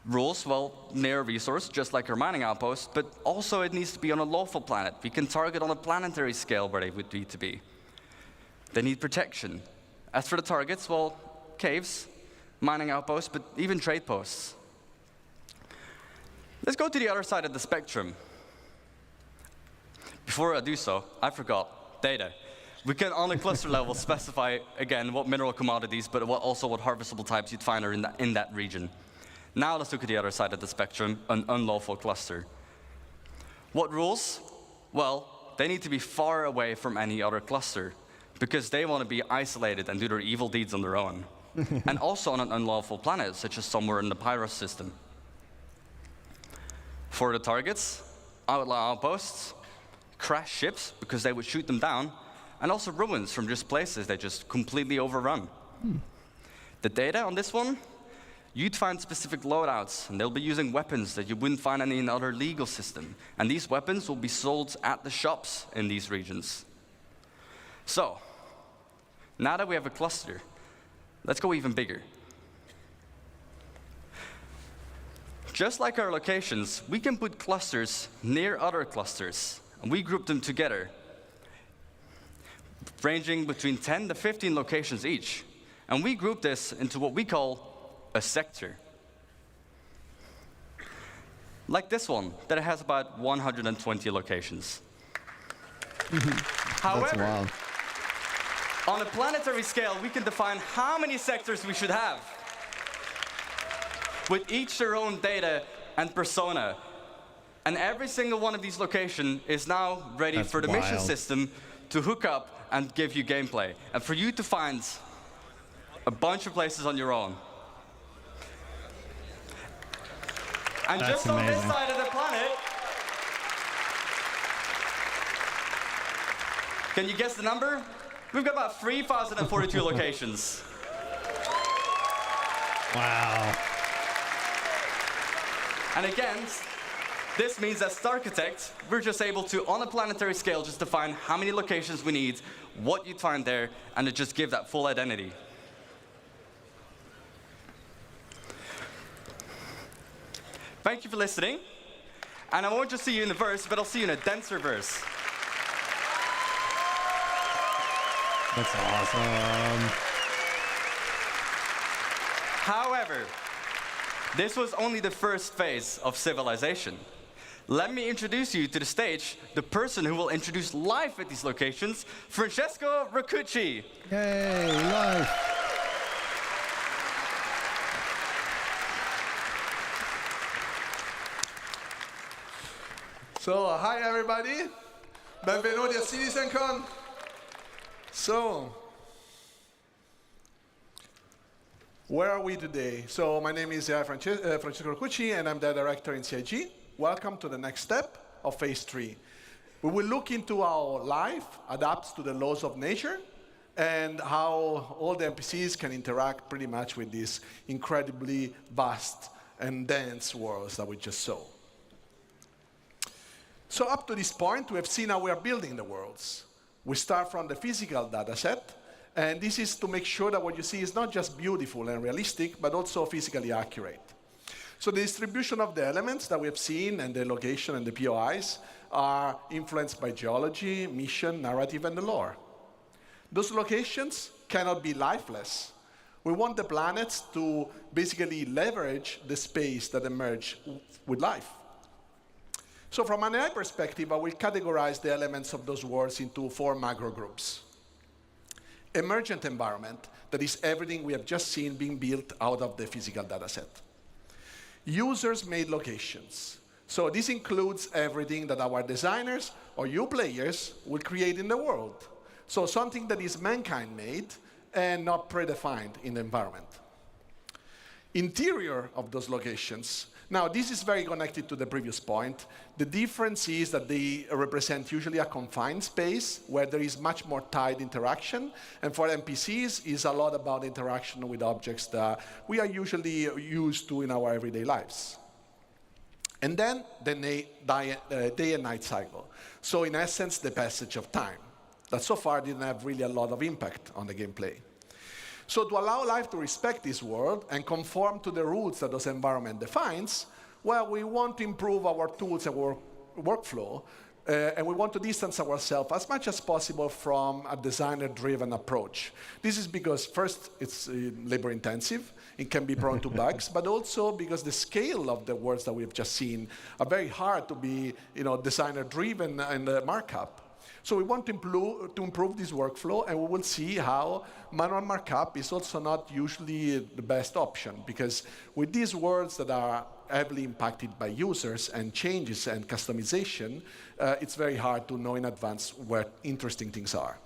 Rules, well, near a resource, just like our mining outpost, but also it needs to be on a lawful planet. We can target on a planetary scale where they would need to be. They need protection. As for the targets, well, caves, mining outposts, but even trade posts. Let's go to the other side of the spectrum. Before I do so, I forgot data. We can, on a cluster level, specify, again, what mineral commodities, but also what harvestable types you'd find are in that region. Now let's look at the other side of the spectrum, an unlawful cluster. What rules? Well, they need to be far away from any other cluster, because they want to be isolated and do their evil deeds on their own. And also on an unlawful planet, such as somewhere in the Pyros system. For the targets, outlaw outposts, crash ships, because they would shoot them down, and also ruins from just places they just completely overrun. The data on this one, you'd find specific loadouts, and they'll be using weapons that you wouldn't find in any other legal system. And these weapons will be sold at the shops in these regions. So, now that we have a cluster, let's go even bigger. Just like our locations, we can put clusters near other clusters, and we group them together, ranging between 10 to 15 locations each. And we group this into what we call a sector. Like this one, that has about 120 locations. However, That's wild. On a planetary scale, we can define how many sectors we should have, with each their own data and persona. And every single one of these locations is now ready for the mission system to hook up and give you gameplay, and for you to find a bunch of places on your own. And That's just on this amazing. side of the planet, can you guess the number? We've got about 3,042 locations. Wow. And again, this means that Starchitect, we're just able to, on a planetary scale, just define how many locations we need, what you'd find there, and to just give that full identity. Thank you for listening. And I won't just see you in the verse, but I'll see you in a denser verse. That's awesome. However, this was only the first phase of civilization. Let me introduce you to the stage, the person who will introduce life at these locations, Francesco Roccucci. Yay, life. So, hi everybody. Benvenuti a Citizencon. So, where are we today? So, my name is Francesco Roccucci, and I'm the director in CIG. Welcome to the next step of phase 3. We will look into how life adapts to the laws of nature and how all the NPCs can interact pretty much with these incredibly vast and dense worlds that we just saw. So up to this point, we have seen how we are building the worlds. We start from the physical data set, and this is to make sure that what you see is not just beautiful and realistic, but also physically accurate. So the distribution of the elements that we have seen and the location and the POIs are influenced by geology, mission, narrative, and the lore. Those locations cannot be lifeless. We want the planets to basically leverage the space that emerge with life. So from an AI perspective, I will categorize the elements of those worlds into 4 macro groups. Emergent environment, that is everything we have just seen being built out of the physical data set. Users-made locations. So this includes everything that our designers or you players will create in the world. So something that is mankind-made and not predefined in the environment. Interior of those locations. Now, this is very connected to the previous point. The difference is that they represent usually a confined space where there is much more tight interaction. And for NPCs, it's a lot about interaction with objects that we are usually used to in our everyday lives. And then the day and night cycle. So in essence, the passage of time. That so far didn't have really a lot of impact on the gameplay. So to allow life to respect this world and conform to the rules that this environment defines, well, we want to improve our tools and workflow, and we want to distance ourselves as much as possible from a designer-driven approach. This is because, first, it's labor-intensive. It can be prone to bugs, but also because the scale of the worlds that we've just seen are very hard to be designer-driven and markup. So we want to improve this workflow, and we will see how manual markup is also not usually the best option, because with these worlds that are heavily impacted by users and changes and customization, it's very hard to know in advance where interesting things are.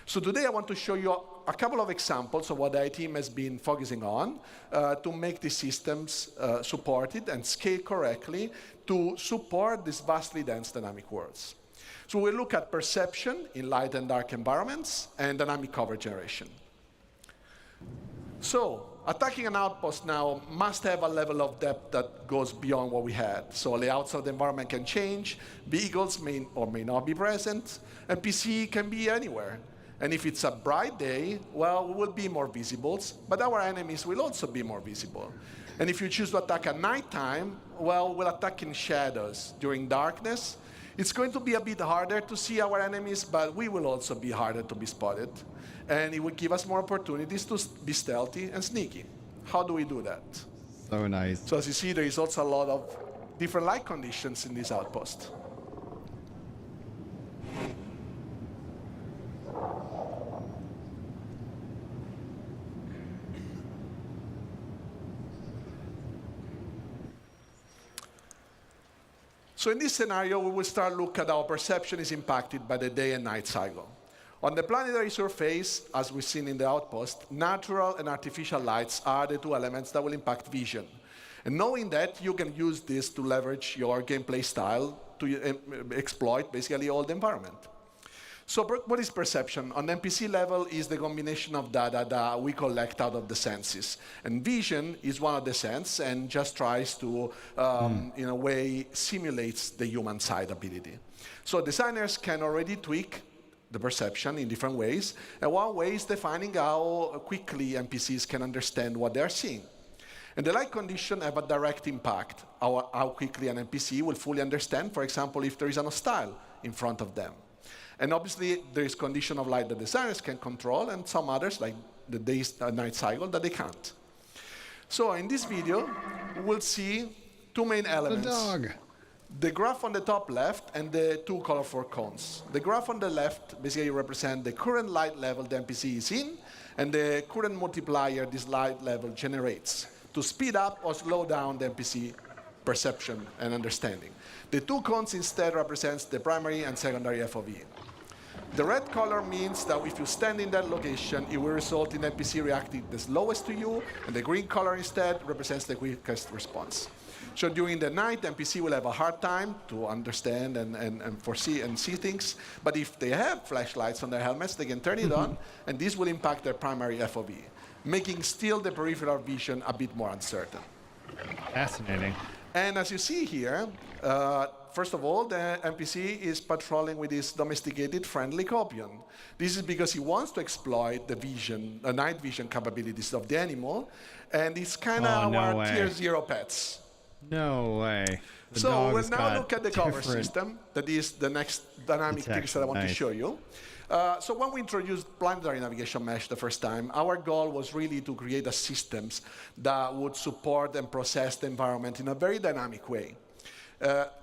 So today I want to show you a couple of examples of what the AI team has been focusing on to make these systems supported and scale correctly to support these vastly dense dynamic worlds. So we'll look at perception in light and dark environments and dynamic cover generation. So attacking an outpost now must have a level of depth that goes beyond what we had. So layouts of the environment can change, vehicles may or may not be present, and PC can be anywhere. And if it's a bright day, well, we will be more visible, but our enemies will also be more visible. And if you choose to attack at nighttime, well, we'll attack in shadows. During darkness, it's going to be a bit harder to see our enemies, but we will also be harder to be spotted. And it will give us more opportunities to be stealthy and sneaky. How do we do that? So nice. So as you see, there is also a lot of different light conditions in this outpost. So in this scenario, we will start look at how perception is impacted by the day and night cycle. On the planetary surface, as we've seen in the outpost, natural and artificial lights are the 2 elements that will impact vision. And knowing that, you can use this to leverage your gameplay style to exploit basically all the environment. So what is perception? On the NPC level is the combination of data that we collect out of the senses. And vision is one of the senses and just tries to, in a way, simulates the human side ability. So designers can already tweak the perception in different ways. And one way is defining how quickly NPCs can understand what they're seeing. And the light conditions have a direct impact how quickly an NPC will fully understand, for example, if there is an hostile in front of them. And obviously, there is condition of light that designers can control, and some others, like the day-night cycle, that they can't. So in this video, we'll see two main elements. The dog. The graph on the top left and the two colorful cones. The graph on the left basically represents the current light level the NPC is in, and the current multiplier this light level generates to speed up or slow down the NPC perception and understanding. The two cones instead represents the primary and secondary FOV. The red color means that if you stand in that location, it will result in NPC reacting the slowest to you, and the green color instead represents the quickest response. So during the night, NPC will have a hard time to understand and foresee and see things, but if they have flashlights on their helmets, they can turn it on, and this will impact their primary FOV, making still the peripheral vision a bit more uncertain. Fascinating. And as you see here, first of all, the NPC is patrolling with his domesticated friendly copion. This is because he wants to exploit the vision, the night vision capabilities of the animal, and it's kind of our tier 0 pets. No way. So we'll now look at the cover system. That is the next dynamic things that I want to show you. So when we introduced Planetary Navigation Mesh the first time, our goal was really to create a systems that would support and process the environment in a very dynamic way.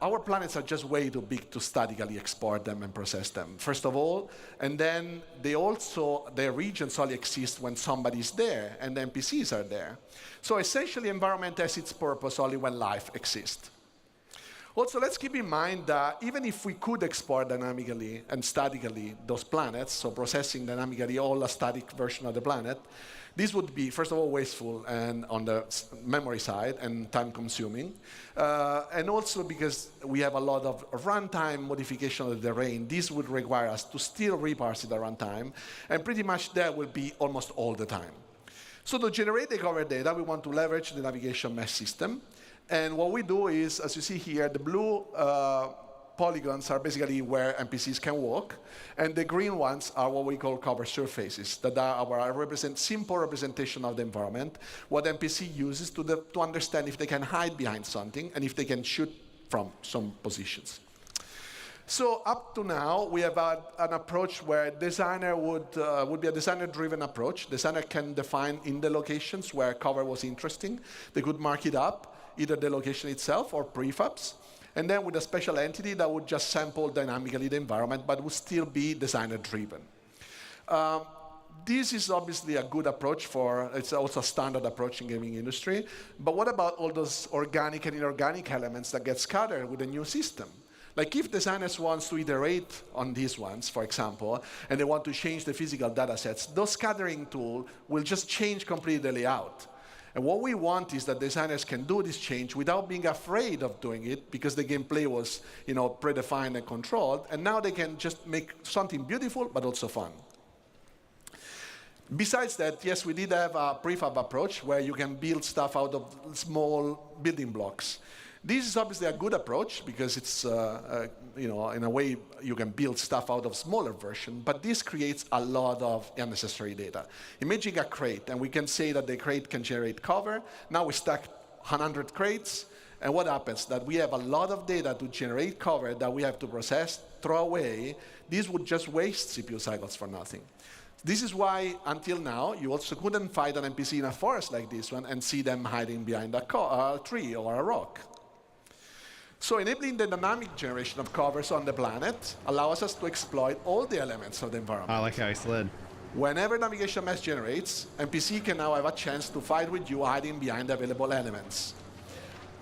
Our planets are just way too big to statically export them and process them, first of all. And then their regions only exist when somebody's there and the NPCs are there. So essentially, environment has its purpose only when life exists. Also, let's keep in mind that even if we could export dynamically and statically those planets, so processing dynamically all a static version of the planet, this would be, first of all, wasteful and on the memory side and time-consuming. And also because we have a lot of runtime modification of the terrain, this would require us to still reparse it at runtime, and pretty much that will be almost all the time. So to generate the cover data, we want to leverage the navigation mesh system. And what we do is, as you see here, the blue polygons are basically where NPCs can walk, and the green ones are what we call cover surfaces, that are our simple representation of the environment, what NPC uses to understand if they can hide behind something and if they can shoot from some positions. So up to now, we have an approach where designer would be a designer-driven approach. Designer can define in the locations where cover was interesting. They could mark it up, either the location itself or prefabs, and then with a special entity that would just sample dynamically the environment, but would still be designer-driven. This is obviously a good approach it's also a standard approach in gaming industry, but what about all those organic and inorganic elements that get scattered with a new system? Like if designers want to iterate on these ones, for example, and they want to change the physical data sets, those scattering tools will just change completely the layout. And what we want is that designers can do this change without being afraid of doing it because the gameplay was, predefined and controlled, and now they can just make something beautiful but also fun. Besides that, yes, we did have a prefab approach where you can build stuff out of small building blocks. This is obviously a good approach because it's, in a way, you can build stuff out of smaller version, but this creates a lot of unnecessary data. Imagine a crate, and we can say that the crate can generate cover. Now we stack 100 crates, and what happens? That we have a lot of data to generate cover that we have to process, throw away. This would just waste CPU cycles for nothing. This is why, until now, you also couldn't find an NPC in a forest like this one and see them hiding behind a tree or a rock. So enabling the dynamic generation of covers on the planet allows us to exploit all the elements of the environment. I like how he slid. Whenever navigation mesh generates, NPC can now have a chance to fight with you hiding behind available elements.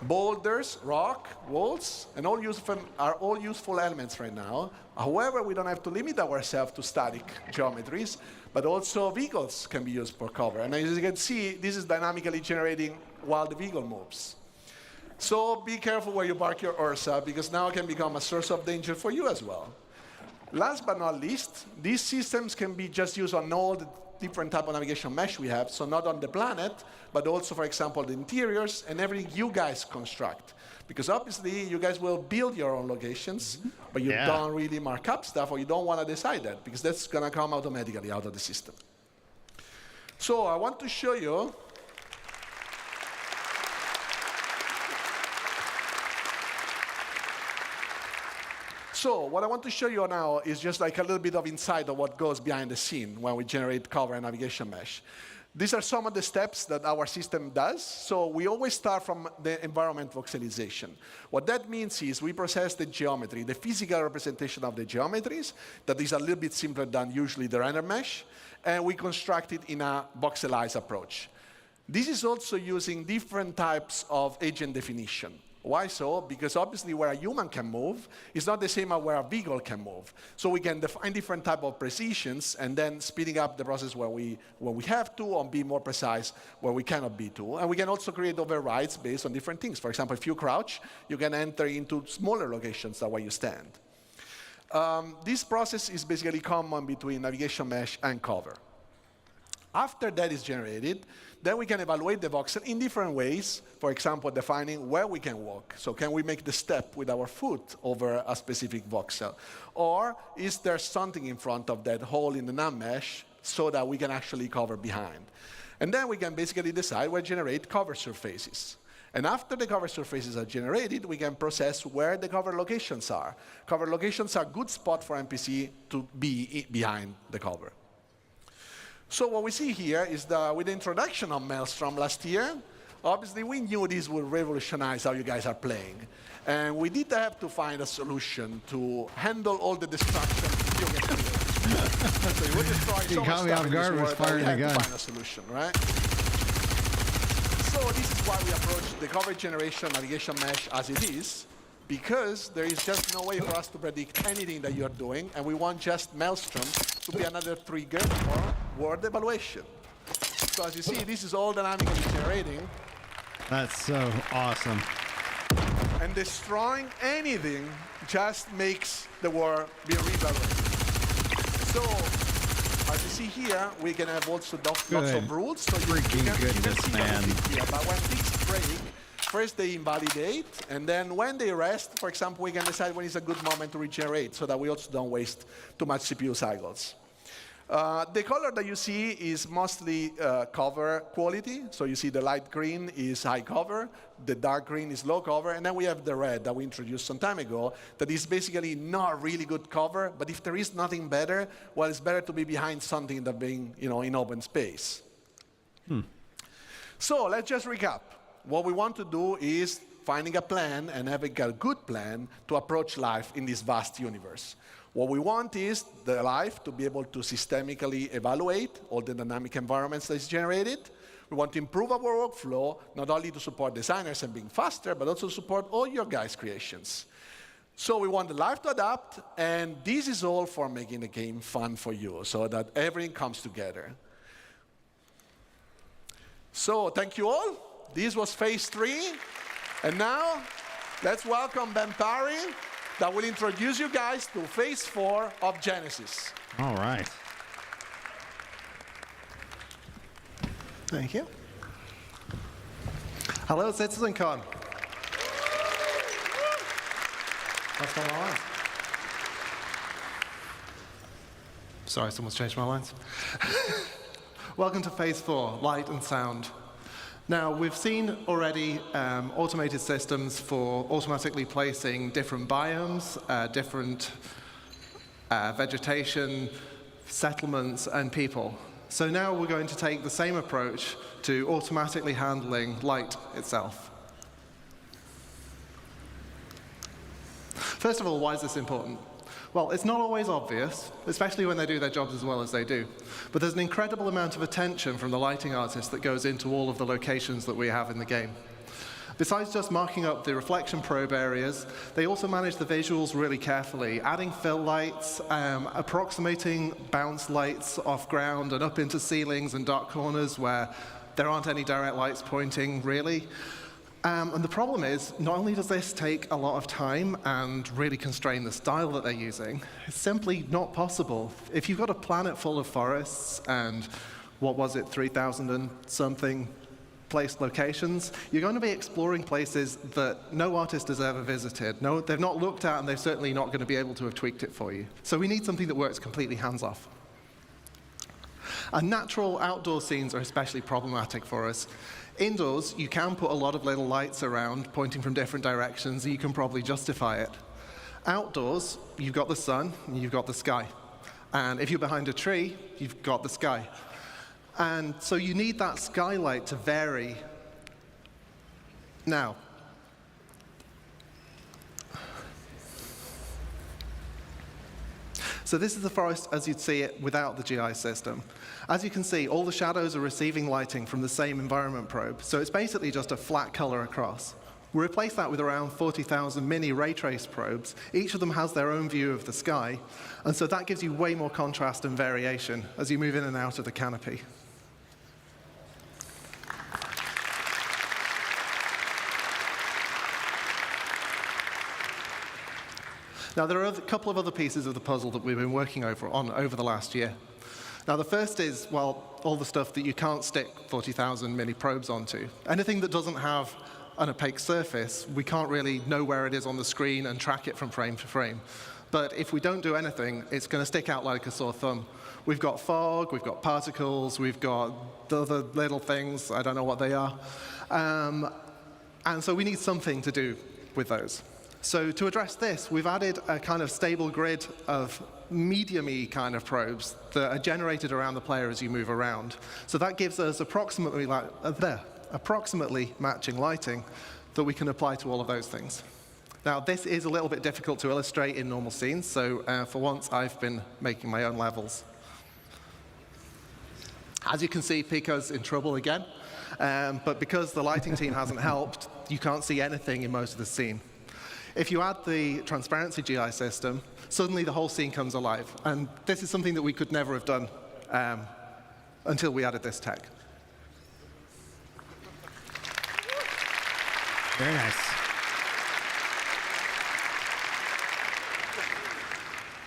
Boulders, rock, walls, and are all useful elements right now. However, we don't have to limit ourselves to static geometries, but also vehicles can be used for cover. And as you can see, this is dynamically generating while the vehicle moves. So be careful where you park your Ursa, because now it can become a source of danger for you as well. Last but not least, these systems can be just used on all the different type of navigation mesh we have, so not on the planet, but also, for example, the interiors and everything you guys construct. Because obviously, you guys will build your own locations, but you don't really mark up stuff, or you don't want to decide that, because that's going to come automatically out of the system. So I want to show you So what I want to show you now is just like a little bit of insight of what goes behind the scene when we generate cover and navigation mesh. These are some of the steps that our system does. So we always start from the environment voxelization. What that means is we process the geometry, the physical representation of the geometries, that is a little bit simpler than usually the render mesh, and we construct it in a voxelized approach. This is also using different types of agent definition. Why so? Because obviously where a human can move is not the same as where a vehicle can move. So we can define different type of precisions and then speeding up the process where we have to, or be more precise where we cannot be to. And we can also create overrides based on different things. For example, if you crouch, you can enter into smaller locations than where you stand. This process is basically common between navigation mesh and cover. After that is generated, then we can evaluate the voxel in different ways. For example, defining where we can walk. So can we make the step with our foot over a specific voxel? Or is there something in front of that hole in the nav mesh so that we can actually cover behind? And then we can basically decide where to generate cover surfaces. And after the cover surfaces are generated, we can process where the cover locations are. Cover locations are a good spot for NPC to be behind the cover. So what we see here is that with the introduction of Maelstrom last year, obviously we knew this would revolutionize how you guys are playing. And we did have to find a solution to handle all the destruction you get to do. So you would destroy so much stuff in this world that we had to find a solution, right? So this is why we approach the cover generation navigation mesh as it is, because there is just no way for us to predict anything that you're doing, and we want just Maelstrom to be another trigger for word evaluation. So as you see, this is all dynamically generating. That's so awesome. And destroying anything just makes the word be reevaluated. So as you see here, we can have also lots of rules. So you can see man. Here, but when things break, first they invalidate, and then when they rest, for example, we can decide when is a good moment to regenerate so that we also don't waste too much CPU cycles. The color that you see is mostly cover quality. So you see the light green is high cover, the dark green is low cover, and then we have the red that we introduced some time ago that is basically not really good cover, but if there is nothing better, well, it's better to be behind something than being, in open space. So let's just recap. What we want to do is finding a plan and having a good plan to approach life in this vast universe. What we want is the life to be able to systemically evaluate all the dynamic environments that is generated. We want to improve our workflow, not only to support designers and being faster, but also support all your guys' creations. So we want the life to adapt, and this is all for making the game fun for you, so that everything comes together. So thank you all. This was phase 3. And now, let's welcome Ben Parry, that will introduce you guys to phase 4 of Genesis. All right. Thank you. Hello, Citizencon. What's going on? Sorry, someone's changed my lines. Welcome to phase 4, light and sound. Now, we've seen already automated systems for automatically placing different biomes, different vegetation, settlements, and people. So now we're going to take the same approach to automatically handling light itself. First of all, why is this important? Well, it's not always obvious, especially when they do their jobs as well as they do. But there's an incredible amount of attention from the lighting artists that goes into all of the locations that we have in the game. Besides just marking up the reflection probe areas, they also manage the visuals really carefully, adding fill lights, approximating bounce lights off ground and up into ceilings and dark corners where there aren't any direct lights pointing, really. And the problem is, not only does this take a lot of time and really constrain the style that they're using, it's simply not possible. If you've got a planet full of forests and, 3,000 and something place locations, you're going to be exploring places that no artist has ever visited. No, they've not looked at, and they're certainly not going to be able to have tweaked it for you. So we need something that works completely hands-off. And natural outdoor scenes are especially problematic for us. Indoors, you can put a lot of little lights around pointing from different directions, and you can probably justify it. Outdoors, you've got the sun, and you've got the sky. And if you're behind a tree, you've got the sky. And so you need that skylight to vary. Now, so this is the forest as you'd see it without the GI system. As you can see, all the shadows are receiving lighting from the same environment probe, so it's basically just a flat color across. We replace that with around 40,000 mini ray trace probes. Each of them has their own view of the sky, and so that gives you way more contrast and variation as you move in and out of the canopy. Now, there are a couple of other pieces of the puzzle that we've been working on over the last year. Now, the first is, well, all the stuff that you can't stick 40,000 mini probes onto. Anything that doesn't have an opaque surface, we can't really know where it is on the screen and track it from frame to frame. But if we don't do anything, it's going to stick out like a sore thumb. We've got fog, we've got particles, we've got the other little things, I don't know what they are. And so we need something to do with those. So to address this, we've added a kind of stable grid of medium-y kind of probes that are generated around the player as you move around. So that gives us approximately matching lighting that we can apply to all of those things. Now, this is a little bit difficult to illustrate in normal scenes, so for once I've been making my own levels. As you can see, Pico's in trouble again, but because the lighting team hasn't helped, you can't see anything in most of the scene. If you add the transparency GI system, suddenly the whole scene comes alive. And this is something that we could never have done until we added this tech. Very nice.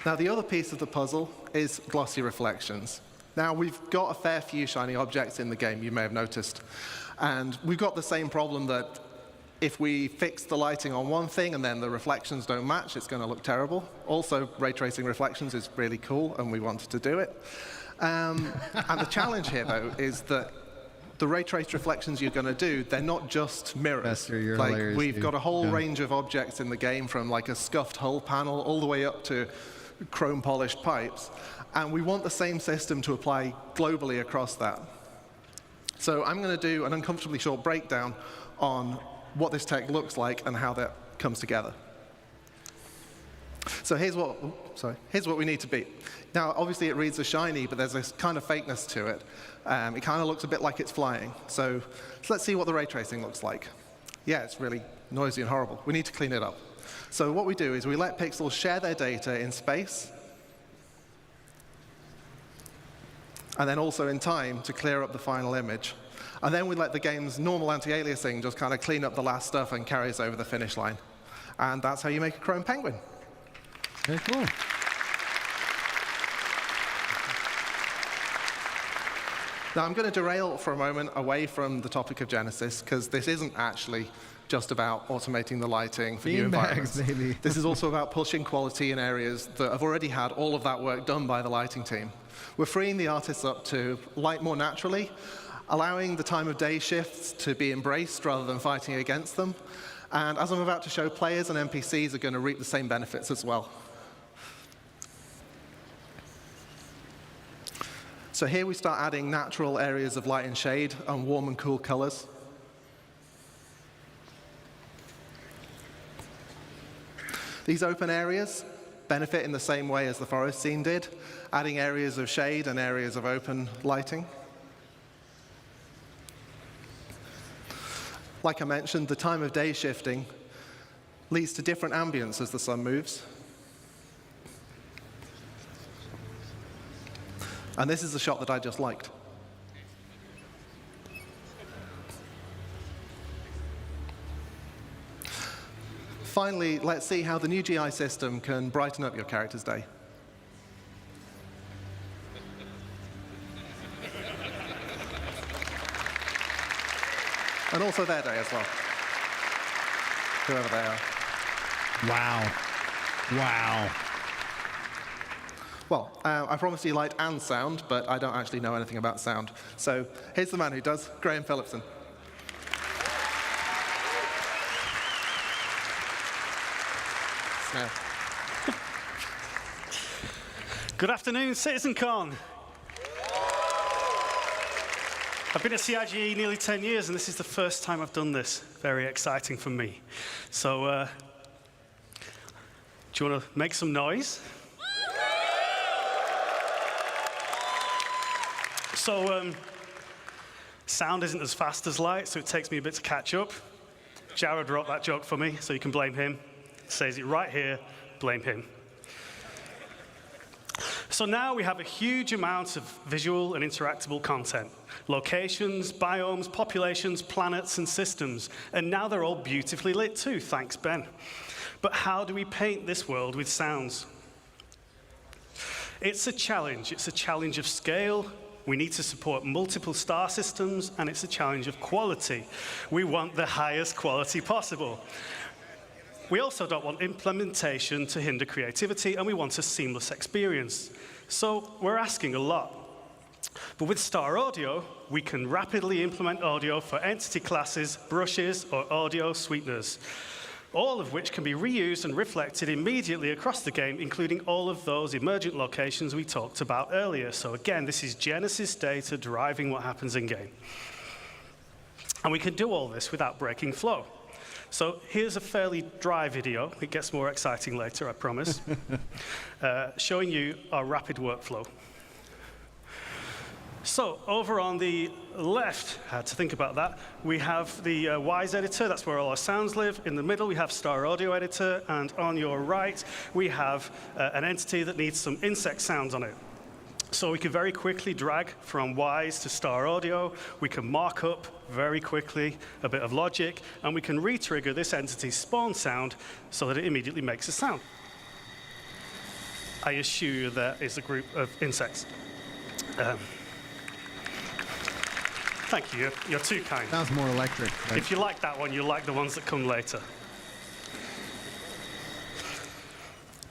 Now, the other piece of the puzzle is glossy reflections. Now, we've got a fair few shiny objects in the game, you may have noticed. And we've got the same problem that if we fix the lighting on one thing and then the reflections don't match, it's going to look terrible. Also, ray tracing reflections is really cool, and we wanted to do it. And the challenge here, though, is that the ray traced reflections you're going to do, they're not just mirrors. Like, we've got a whole range of objects in the game, from like a scuffed hull panel all the way up to chrome polished pipes. And we want the same system to apply globally across that. So I'm going to do an uncomfortably short breakdown on what this tech looks like and how that comes together. So here's what we need to beat. Now, obviously, it reads as shiny, but there's this kind of fakeness to it. It kind of looks a bit like it's flying. So let's see what the ray tracing looks like. Yeah, it's really noisy and horrible. We need to clean it up. So what we do is we let pixels share their data in space, and then also in time to clear up the final image. And then we let the game's normal anti-aliasing just kind of clean up the last stuff and carry us over the finish line. And that's how you make a chrome penguin. Very cool. Now, I'm going to derail for a moment away from the topic of Genesis, because this isn't actually just about automating the lighting for new environments. Baby. This is also about pushing quality in areas that have already had all of that work done by the lighting team. We're freeing the artists up to light more naturally, allowing the time of day shifts to be embraced rather than fighting against them. And as I'm about to show, players and NPCs are going to reap the same benefits as well. So here we start adding natural areas of light and shade and warm and cool colors. These open areas benefit in the same way as the forest scene did, adding areas of shade and areas of open lighting. Like I mentioned, the time of day shifting leads to different ambience as the sun moves. And this is the shot that I just liked. finally, let's see how the new GI system can brighten up your character's day. And also their day as well, whoever they are. Wow. Wow. Well, I promised you light and sound, but I don't actually know anything about sound. So here's the man who does, Graham Phillipson. Snare. Good afternoon, Citizencon. I've been at CIGE nearly 10 years, and this is the first time I've done this. Very exciting for me. So, do you want to make some noise? So, sound isn't as fast as light, so it takes me a bit to catch up. Jared wrote that joke for me, so you can blame him. He says it right here, blame him. So now we have a huge amount of visual and interactable content. Locations, biomes, populations, planets, and systems. And now they're all beautifully lit too, thanks Ben. But how do we paint this world with sounds? It's a challenge. It's a challenge of scale. We need to support multiple star systems, and it's a challenge of quality. We want the highest quality possible. We also don't want implementation to hinder creativity, and we want a seamless experience. So we're asking a lot. But with Star Audio, we can rapidly implement audio for entity classes, brushes, or audio sweeteners, all of which can be reused and reflected immediately across the game, including all of those emergent locations we talked about earlier. So again, this is Genesis data driving what happens in-game. And we can do all this without breaking flow. So here's a fairly dry video. It gets more exciting later, I promise, showing you our rapid workflow. So over on the left, I had to think about that, we have the Wise editor. That's where all our sounds live. In the middle, we have Star Audio editor. And on your right, we have an entity that needs some insect sounds on it. So we can very quickly drag from Wise to Star Audio. We can mark up very quickly a bit of logic, and we can re-trigger this entity's spawn sound so that it immediately makes a sound. I assure you there is a group of insects. Thank you. You're too kind. Sounds more electric. Right? If you like that one, you'll like the ones that come later.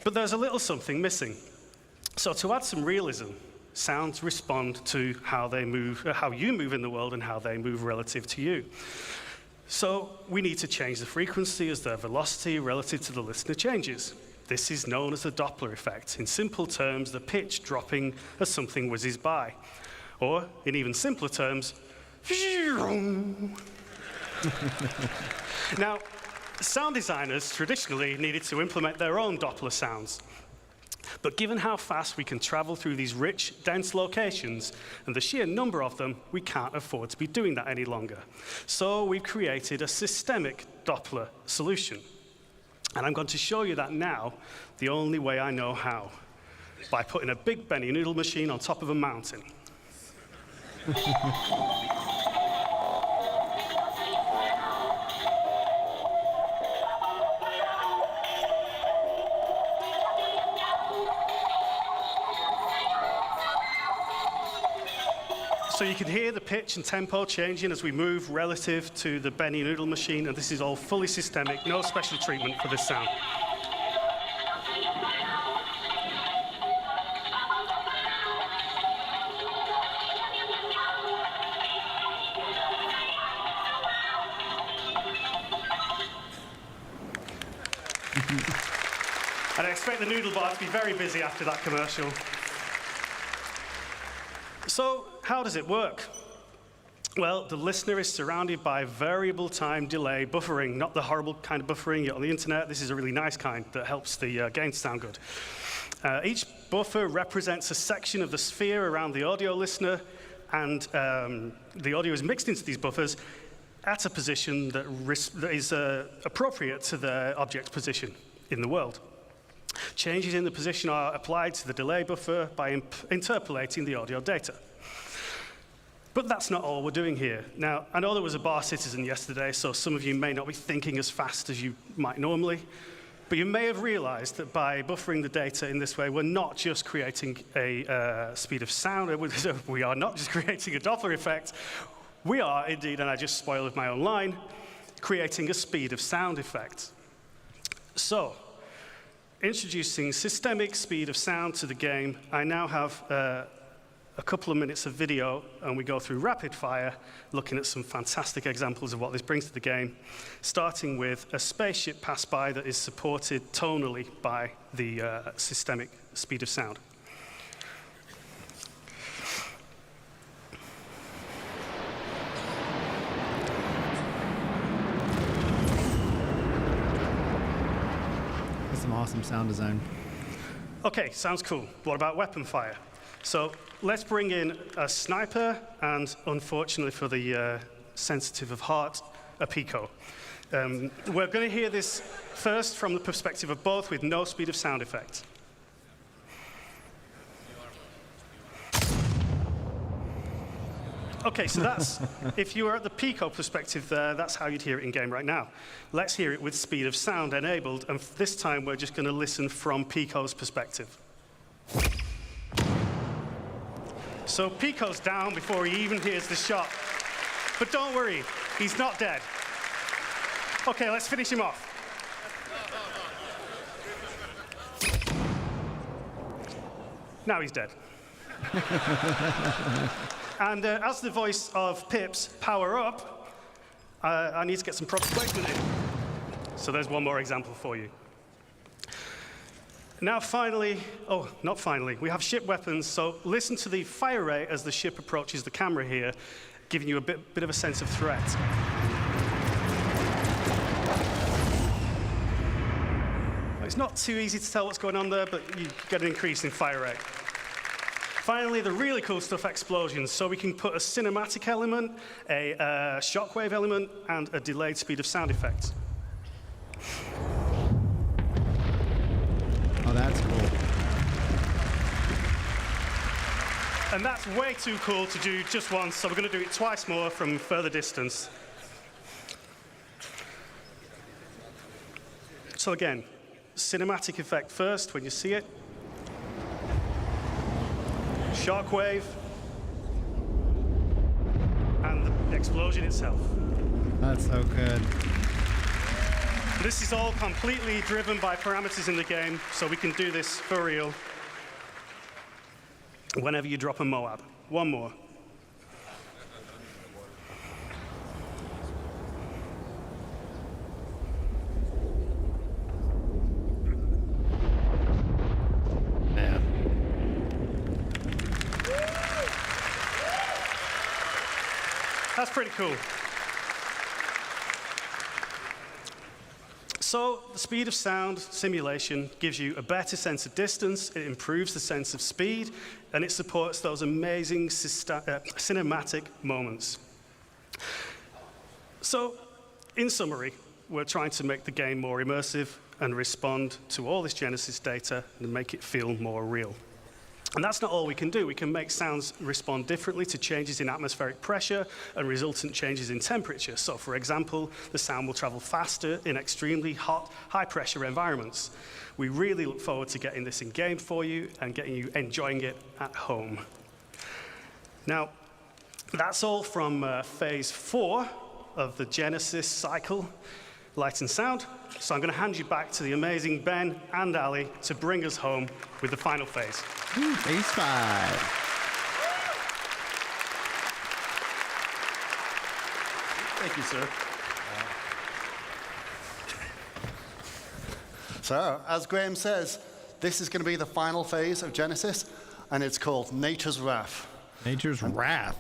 But there's a little something missing. So to add some realism, sounds respond to how they move, how you move in the world and how they move relative to you. So we need to change the frequency as their velocity relative to the listener changes. This is known as the Doppler effect. In simple terms, the pitch dropping as something whizzes by. Or, in even simpler terms, now, sound designers traditionally needed to implement their own Doppler sounds. But given how fast we can travel through these rich, dense locations, and the sheer number of them, we can't afford to be doing that any longer. So we've created a systemic Doppler solution. And I'm going to show you that now, the only way I know how, by putting a big Benny noodle machine on top of a mountain. So you can hear the pitch and tempo changing as we move relative to the Benny noodle machine, and this is all fully systemic, no special treatment for this sound. And I expect the noodle bar to be very busy after that commercial. So, how does it work? Well, the listener is surrounded by variable time delay buffering, not the horrible kind of buffering you get on the internet. This is a really nice kind that helps the game sound good. Each buffer represents a section of the sphere around the audio listener, and the audio is mixed into these buffers at a position that is appropriate to the object's position in the world. Changes in the position are applied to the delay buffer by interpolating the audio data. But that's not all we're doing here. Now, I know there was a bar citizen yesterday, so some of you may not be thinking as fast as you might normally, but you may have realized that by buffering the data in this way, we're not just creating a speed of sound, we are not just creating a Doppler effect, we are indeed, and I just spoiled my own line, creating a speed of sound effect. So, introducing systemic speed of sound to the game, I now have a couple of minutes of video, and we go through rapid fire, looking at some fantastic examples of what this brings to the game, starting with a spaceship pass by that is supported tonally by the systemic speed of sound. That's some awesome sound design. Okay, sounds cool. What about weapon fire? So let's bring in a sniper and, unfortunately for the sensitive of heart, a Pico. We're going to hear this first from the perspective of both with no speed of sound effect. Okay, so that's, if you were at the Pico perspective there, that's how you'd hear it in game right now. Let's hear it with speed of sound enabled, and this time we're just going to listen from Pico's perspective. So Pico's down before he even hears the shot. But don't worry, he's not dead. Okay, let's finish him off. Now he's dead. And as the voice of Pip's Power Up, I need to get some proper placement in. So there's one more example for you. Now finally, oh, not finally, we have ship weapons, so listen to the fire rate as the ship approaches the camera here, giving you a bit of a sense of threat. It's not too easy to tell what's going on there, but you get an increase in fire rate. Finally, the really cool stuff, explosions. So we can put a cinematic element, a shockwave element, and a delayed speed of sound effects. Oh, that's cool. And that's way too cool to do just once, so we're going to do it twice more from further distance. So again, cinematic effect first when you see it. Shockwave. And the explosion itself. That's so good. This is all completely driven by parameters in the game, so we can do this for real whenever you drop a Moab. One more. Yeah. That's pretty cool. So the speed of sound simulation gives you a better sense of distance, it improves the sense of speed, and it supports those amazing cinematic moments. So, in summary, we're trying to make the game more immersive and respond to all this Genesis data and make it feel more real. And that's not all we can do. We can make sounds respond differently to changes in atmospheric pressure and resultant changes in temperature. So, for example, the sound will travel faster in extremely hot, high-pressure environments. We really look forward to getting this in game for you and getting you enjoying it at home. Now, that's all from phase 4 of the Genesis cycle, Light and Sound. So I'm going to hand you back to the amazing Ben and Ali to bring us home with the final phase. Phase 5. Thank you, sir. So, as Graham says, this is going to be the final phase of Genesis, and it's called Nature's Wrath. Nature's Wrath.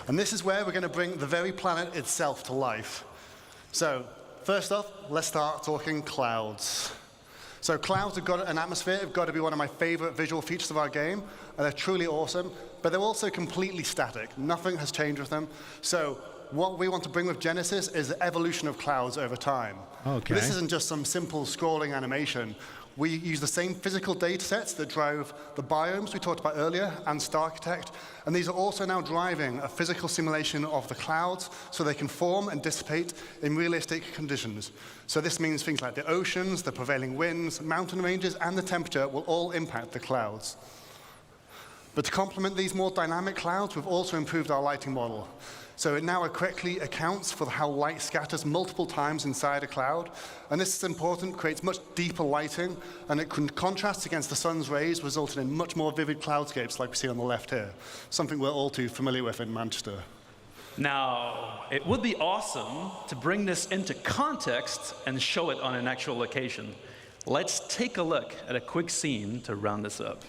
And this is where we're going to bring the very planet itself to life. So, first off, let's start talking clouds. So clouds have got an atmosphere, have got to be one of my favorite visual features of our game, and they're truly awesome, but they're also completely static. Nothing has changed with them. So what we want to bring with Genesis is the evolution of clouds over time. Okay. This isn't just some simple scrolling animation. We use the same physical data sets that drove the biomes we talked about earlier and Starchitect, and these are also now driving a physical simulation of the clouds so they can form and dissipate in realistic conditions. So this means things like the oceans, the prevailing winds, mountain ranges, and the temperature will all impact the clouds. But to complement these more dynamic clouds, we've also improved our lighting model. So it now correctly accounts for how light scatters multiple times inside a cloud. And this is important, creates much deeper lighting, and it can contrast against the sun's rays, resulting in much more vivid cloudscapes like we see on the left here, something we're all too familiar with in Manchester. Now, it would be awesome to bring this into context and show it on an actual location. Let's take a look at a quick scene to round this up.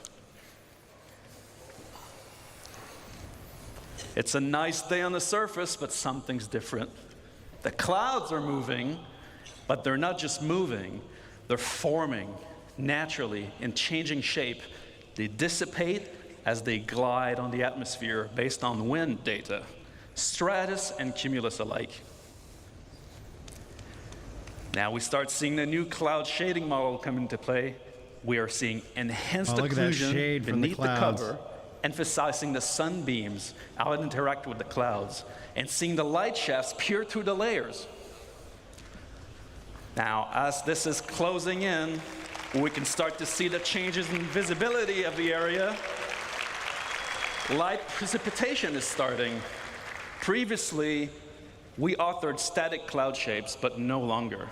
It's a nice day on the surface, but something's different. The clouds are moving, but they're not just moving, they're forming naturally in changing shape. They dissipate as they glide on the atmosphere based on wind data, stratus and cumulus alike. Now we start seeing the new cloud shading model come into play. We are seeing enhanced occlusion beneath the cover, emphasizing the sunbeams how it interact with the clouds, and seeing the light shafts peer through the layers. Now, as this is closing in, we can start to see the changes in visibility of the area. Light precipitation is starting. Previously, we authored static cloud shapes, but no longer.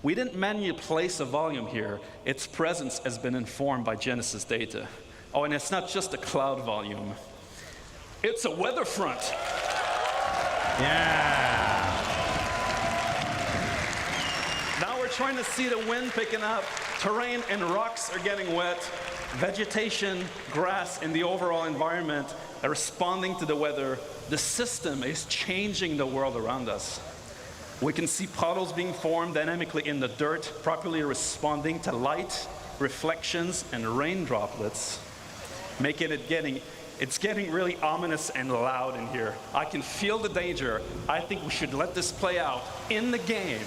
We didn't manually place a volume here. Its presence has been informed by Genesis data. Oh, and it's not just a cloud volume. It's a weather front. Yeah. Now we're trying to see the wind picking up. Terrain and rocks are getting wet. Vegetation, grass, and the overall environment are responding to the weather. The system is changing the world around us. We can see puddles being formed dynamically in the dirt, properly responding to light, reflections, and rain droplets, making it getting really ominous and loud in here. I can feel the danger. I think we should let this play out in the game.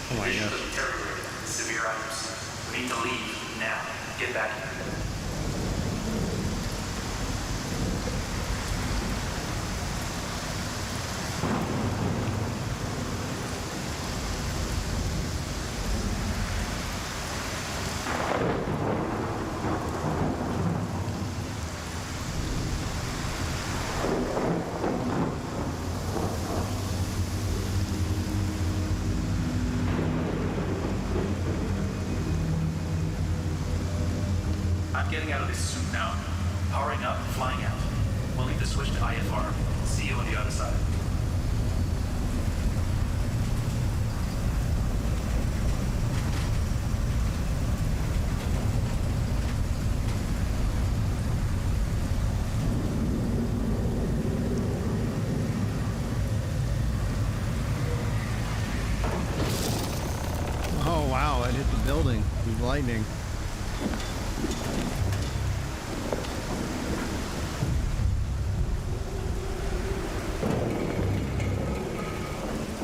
Oh my gosh. Severe items. We need to leave now. Get back here. I'm getting out of this suit now. Powering up, flying out. We'll need to switch to IFR. See you on the other side. Oh wow, it hit the building with lightning.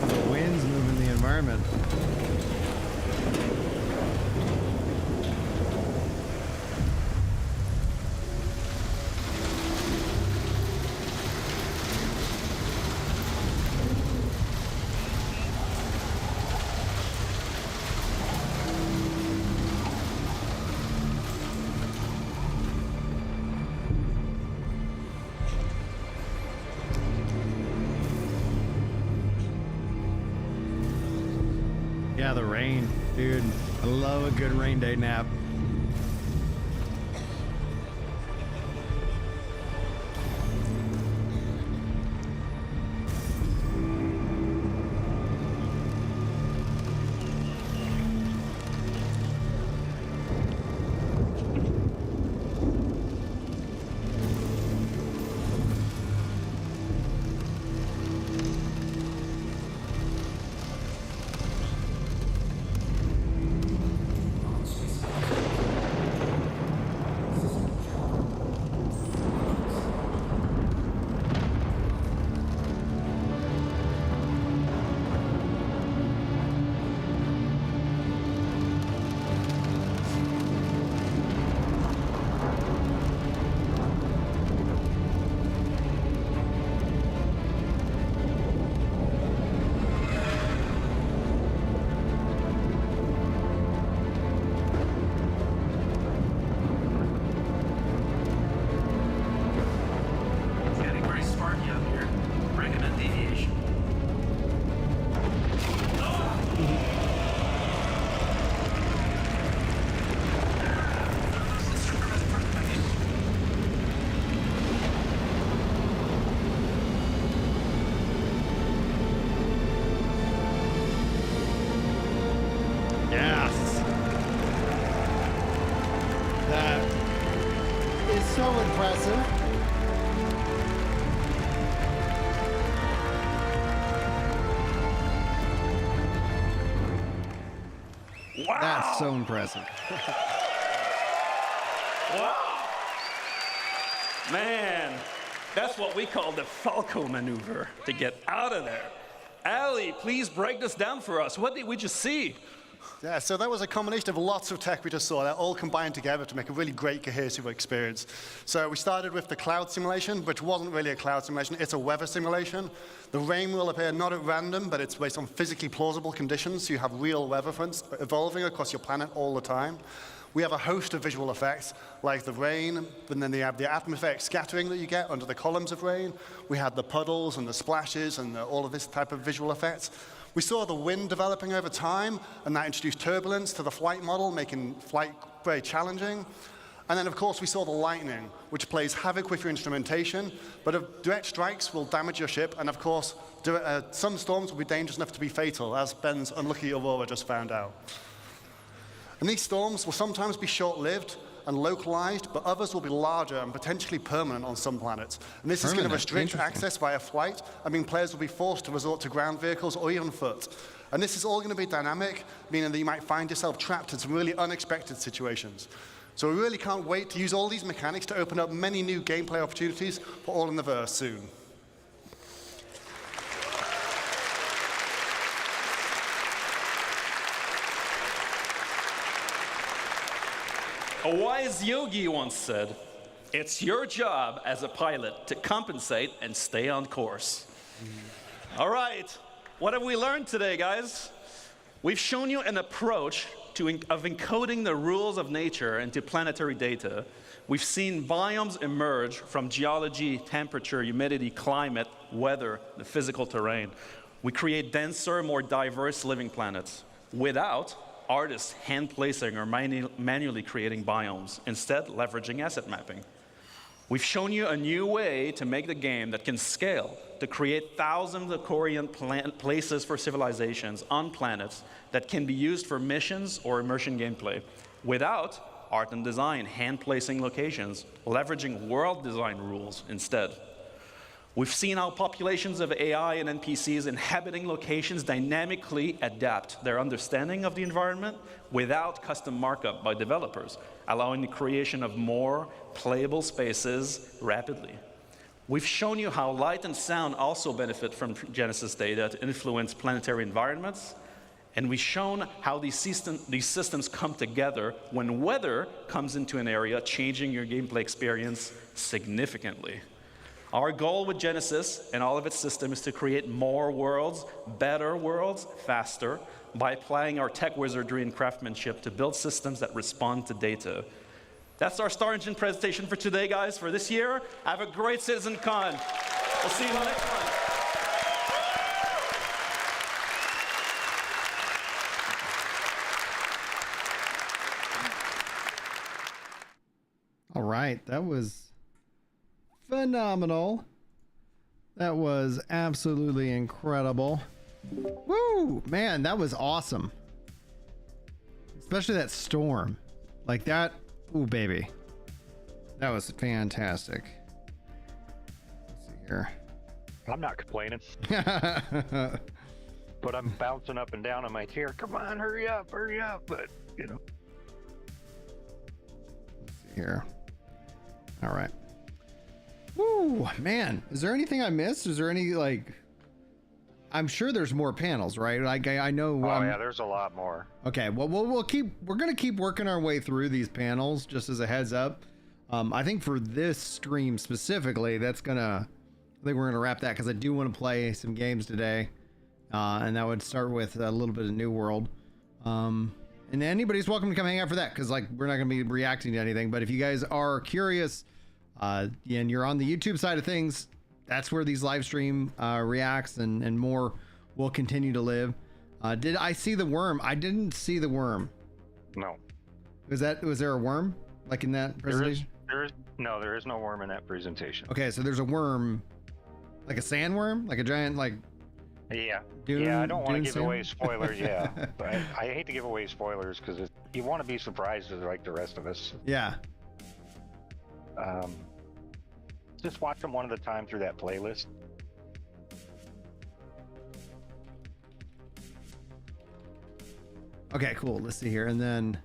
The wind's moving the environment. Yeah, the rain, dude. I love a good rain day nap. Yes. That is so impressive. Wow. That's so impressive. Wow. Man, that's what we call the Falco maneuver to get out of there. Ali, please break this down for us. What did we just see? Yeah, so that was a combination of lots of tech we just saw that all combined together to make a really great cohesive experience. So we started with the cloud simulation, which wasn't really a cloud simulation, it's a weather simulation. The rain will appear not at random, but it's based on physically plausible conditions, so you have real weather fronts evolving across your planet all the time. We have a host of visual effects, like the rain, and then they have the atmospheric scattering that you get under the columns of rain. We had the puddles and the splashes and all of this type of visual effects. We saw the wind developing over time, and that introduced turbulence to the flight model, making flight very challenging. And then, of course, we saw the lightning, which plays havoc with your instrumentation, but if direct strikes will damage your ship, and of course, some storms will be dangerous enough to be fatal, as Ben's unlucky Aurora just found out. And these storms will sometimes be short-lived and localized, but others will be larger and potentially permanent on some planets. And this is going to restrict access via flight. I mean, players will be forced to resort to ground vehicles or even foot. And this is all going to be dynamic, meaning that you might find yourself trapped in some really unexpected situations. So we really can't wait to use all these mechanics to open up many new gameplay opportunities for All in the Verse soon. A wise yogi once said, "It's your job as a pilot to compensate and stay on course." All right, what have we learned today, guys? We've shown you an approach of encoding the rules of nature into planetary data. We've seen biomes emerge from geology, temperature, humidity, climate, weather, the physical terrain. We create denser, more diverse living planets without artists hand-placing or manually creating biomes, instead leveraging asset mapping. We've shown you a new way to make the game that can scale, to create thousands of coriant places for civilizations on planets that can be used for missions or immersion gameplay, without art and design hand-placing locations, leveraging world design rules instead. We've seen how populations of AI and NPCs inhabiting locations dynamically adapt their understanding of the environment without custom markup by developers, allowing the creation of more playable spaces rapidly. We've shown you how light and sound also benefit from Genesis data to influence planetary environments, and we've shown how these systems come together when weather comes into an area, changing your gameplay experience significantly. Our goal with Genesis and all of its systems is to create more worlds, better worlds, faster, by applying our tech wizardry and craftsmanship to build systems that respond to data. That's our Star Engine presentation for today, guys, for this year. Have a great Citizencon. We'll see you in the next one. All right, that was phenomenal. That was absolutely incredible. Woo! Man, that was awesome. Especially that storm. Like that. Ooh, baby. That was fantastic. Let's see here. I'm not complaining. But I'm bouncing up and down on my chair. Come on, hurry up. But, you know. Let's see here. All right. Woo, man, is there anything I missed? Is there any, like, I'm sure there's more panels, right? Like, I know. Oh, yeah, there's a lot more. Okay, well, we're going to keep working our way through these panels, just as a heads up. I think for this stream specifically, I think we're going to wrap that, because I do want to play some games today. And that would start with a little bit of New World. And anybody's welcome to come hang out for that, because, like, we're not going to be reacting to anything. But if you guys are curious, and you're on the YouTube side of things, that's where these live stream reacts and more will continue to live. Did I see the worm? I didn't see the worm. No. Was there a worm like in that presentation? There is no worm in that presentation. Okay, so there's a worm, like a sandworm, like a giant, like Yeah. Dune- Yeah, I don't want to Dune give soon? away spoilers, yeah. But I hate to give away spoilers because you want to be surprised like the rest of us. Yeah. Just watch them one at a time through that playlist. Okay, cool. Let's see here. And then,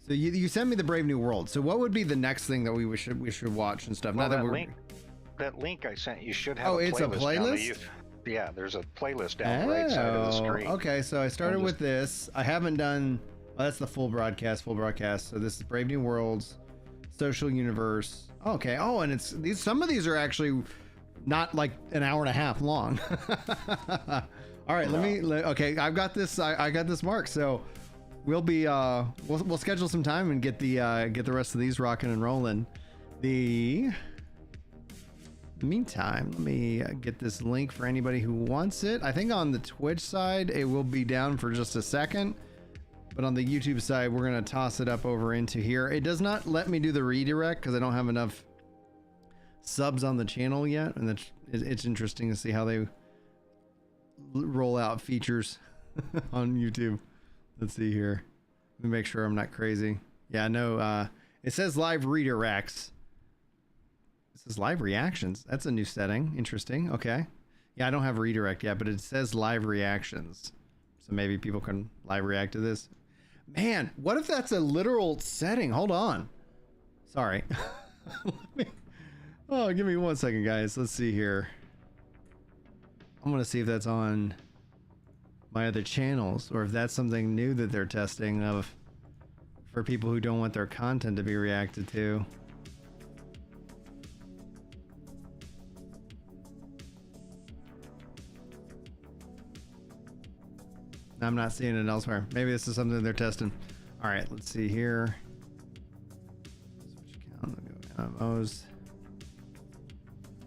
so you sent me the Brave New World. So what would be the next thing that we should watch and stuff? Well, Now that link I sent you should have. Oh, a it's a playlist? playlist? Yeah, there's a playlist down the right side of the screen. Okay, so I started with this. I haven't done. Oh, that's the full broadcast. So this is Brave New Worlds, Social Universe. Okay. Oh, and it's these. Some of these are actually not like an hour and a half long. All right. Okay, I've got this. I got this marked. So we'll be. We'll schedule some time and get the rest of these rocking and rolling. Meantime, let me get this link for anybody who wants it. I think on the Twitch side it will be down for just a second, but on the YouTube side we're gonna toss it up over into here. It does not let me do the redirect because I don't have enough subs on the channel yet, and it's interesting to see how they roll out features on YouTube. Let's see here. Let me make sure I'm not crazy. Yeah, no, it says live redirects. This is live reactions. That's a new setting. Interesting. Okay. Yeah, I don't have redirect yet, but it says live reactions. So maybe people can live react to this. Man, what if that's a literal setting? Hold on. Sorry. Give me 1 second, guys. Let's see here. I'm going to see if that's on my other channels or if that's something new that they're testing for people who don't want their content to be reacted to. I'm not seeing it elsewhere. Maybe this is something they're testing. All right, let's see here. Switch account. I'll go MMOs.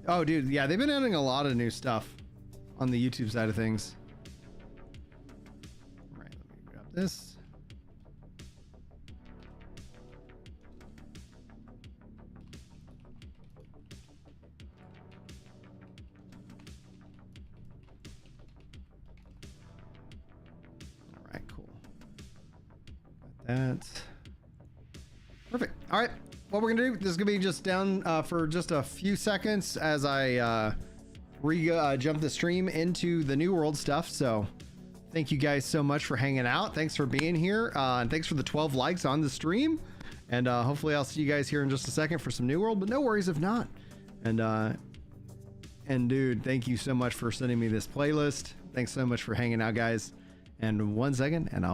Oh, dude, yeah, they've been adding a lot of new stuff on the YouTube side of things. All right, let me grab this. That perfect. All right, what we're gonna do, this is gonna be just down for just a few seconds as I jump the stream into the New World stuff. So thank you guys so much for hanging out. Thanks for being here, and thanks for the 12 likes on the stream. And hopefully I'll see you guys here in just a second for some New World, but no worries if not. And dude, thank you so much for sending me this playlist. Thanks so much for hanging out, guys. And 1 second, and I'll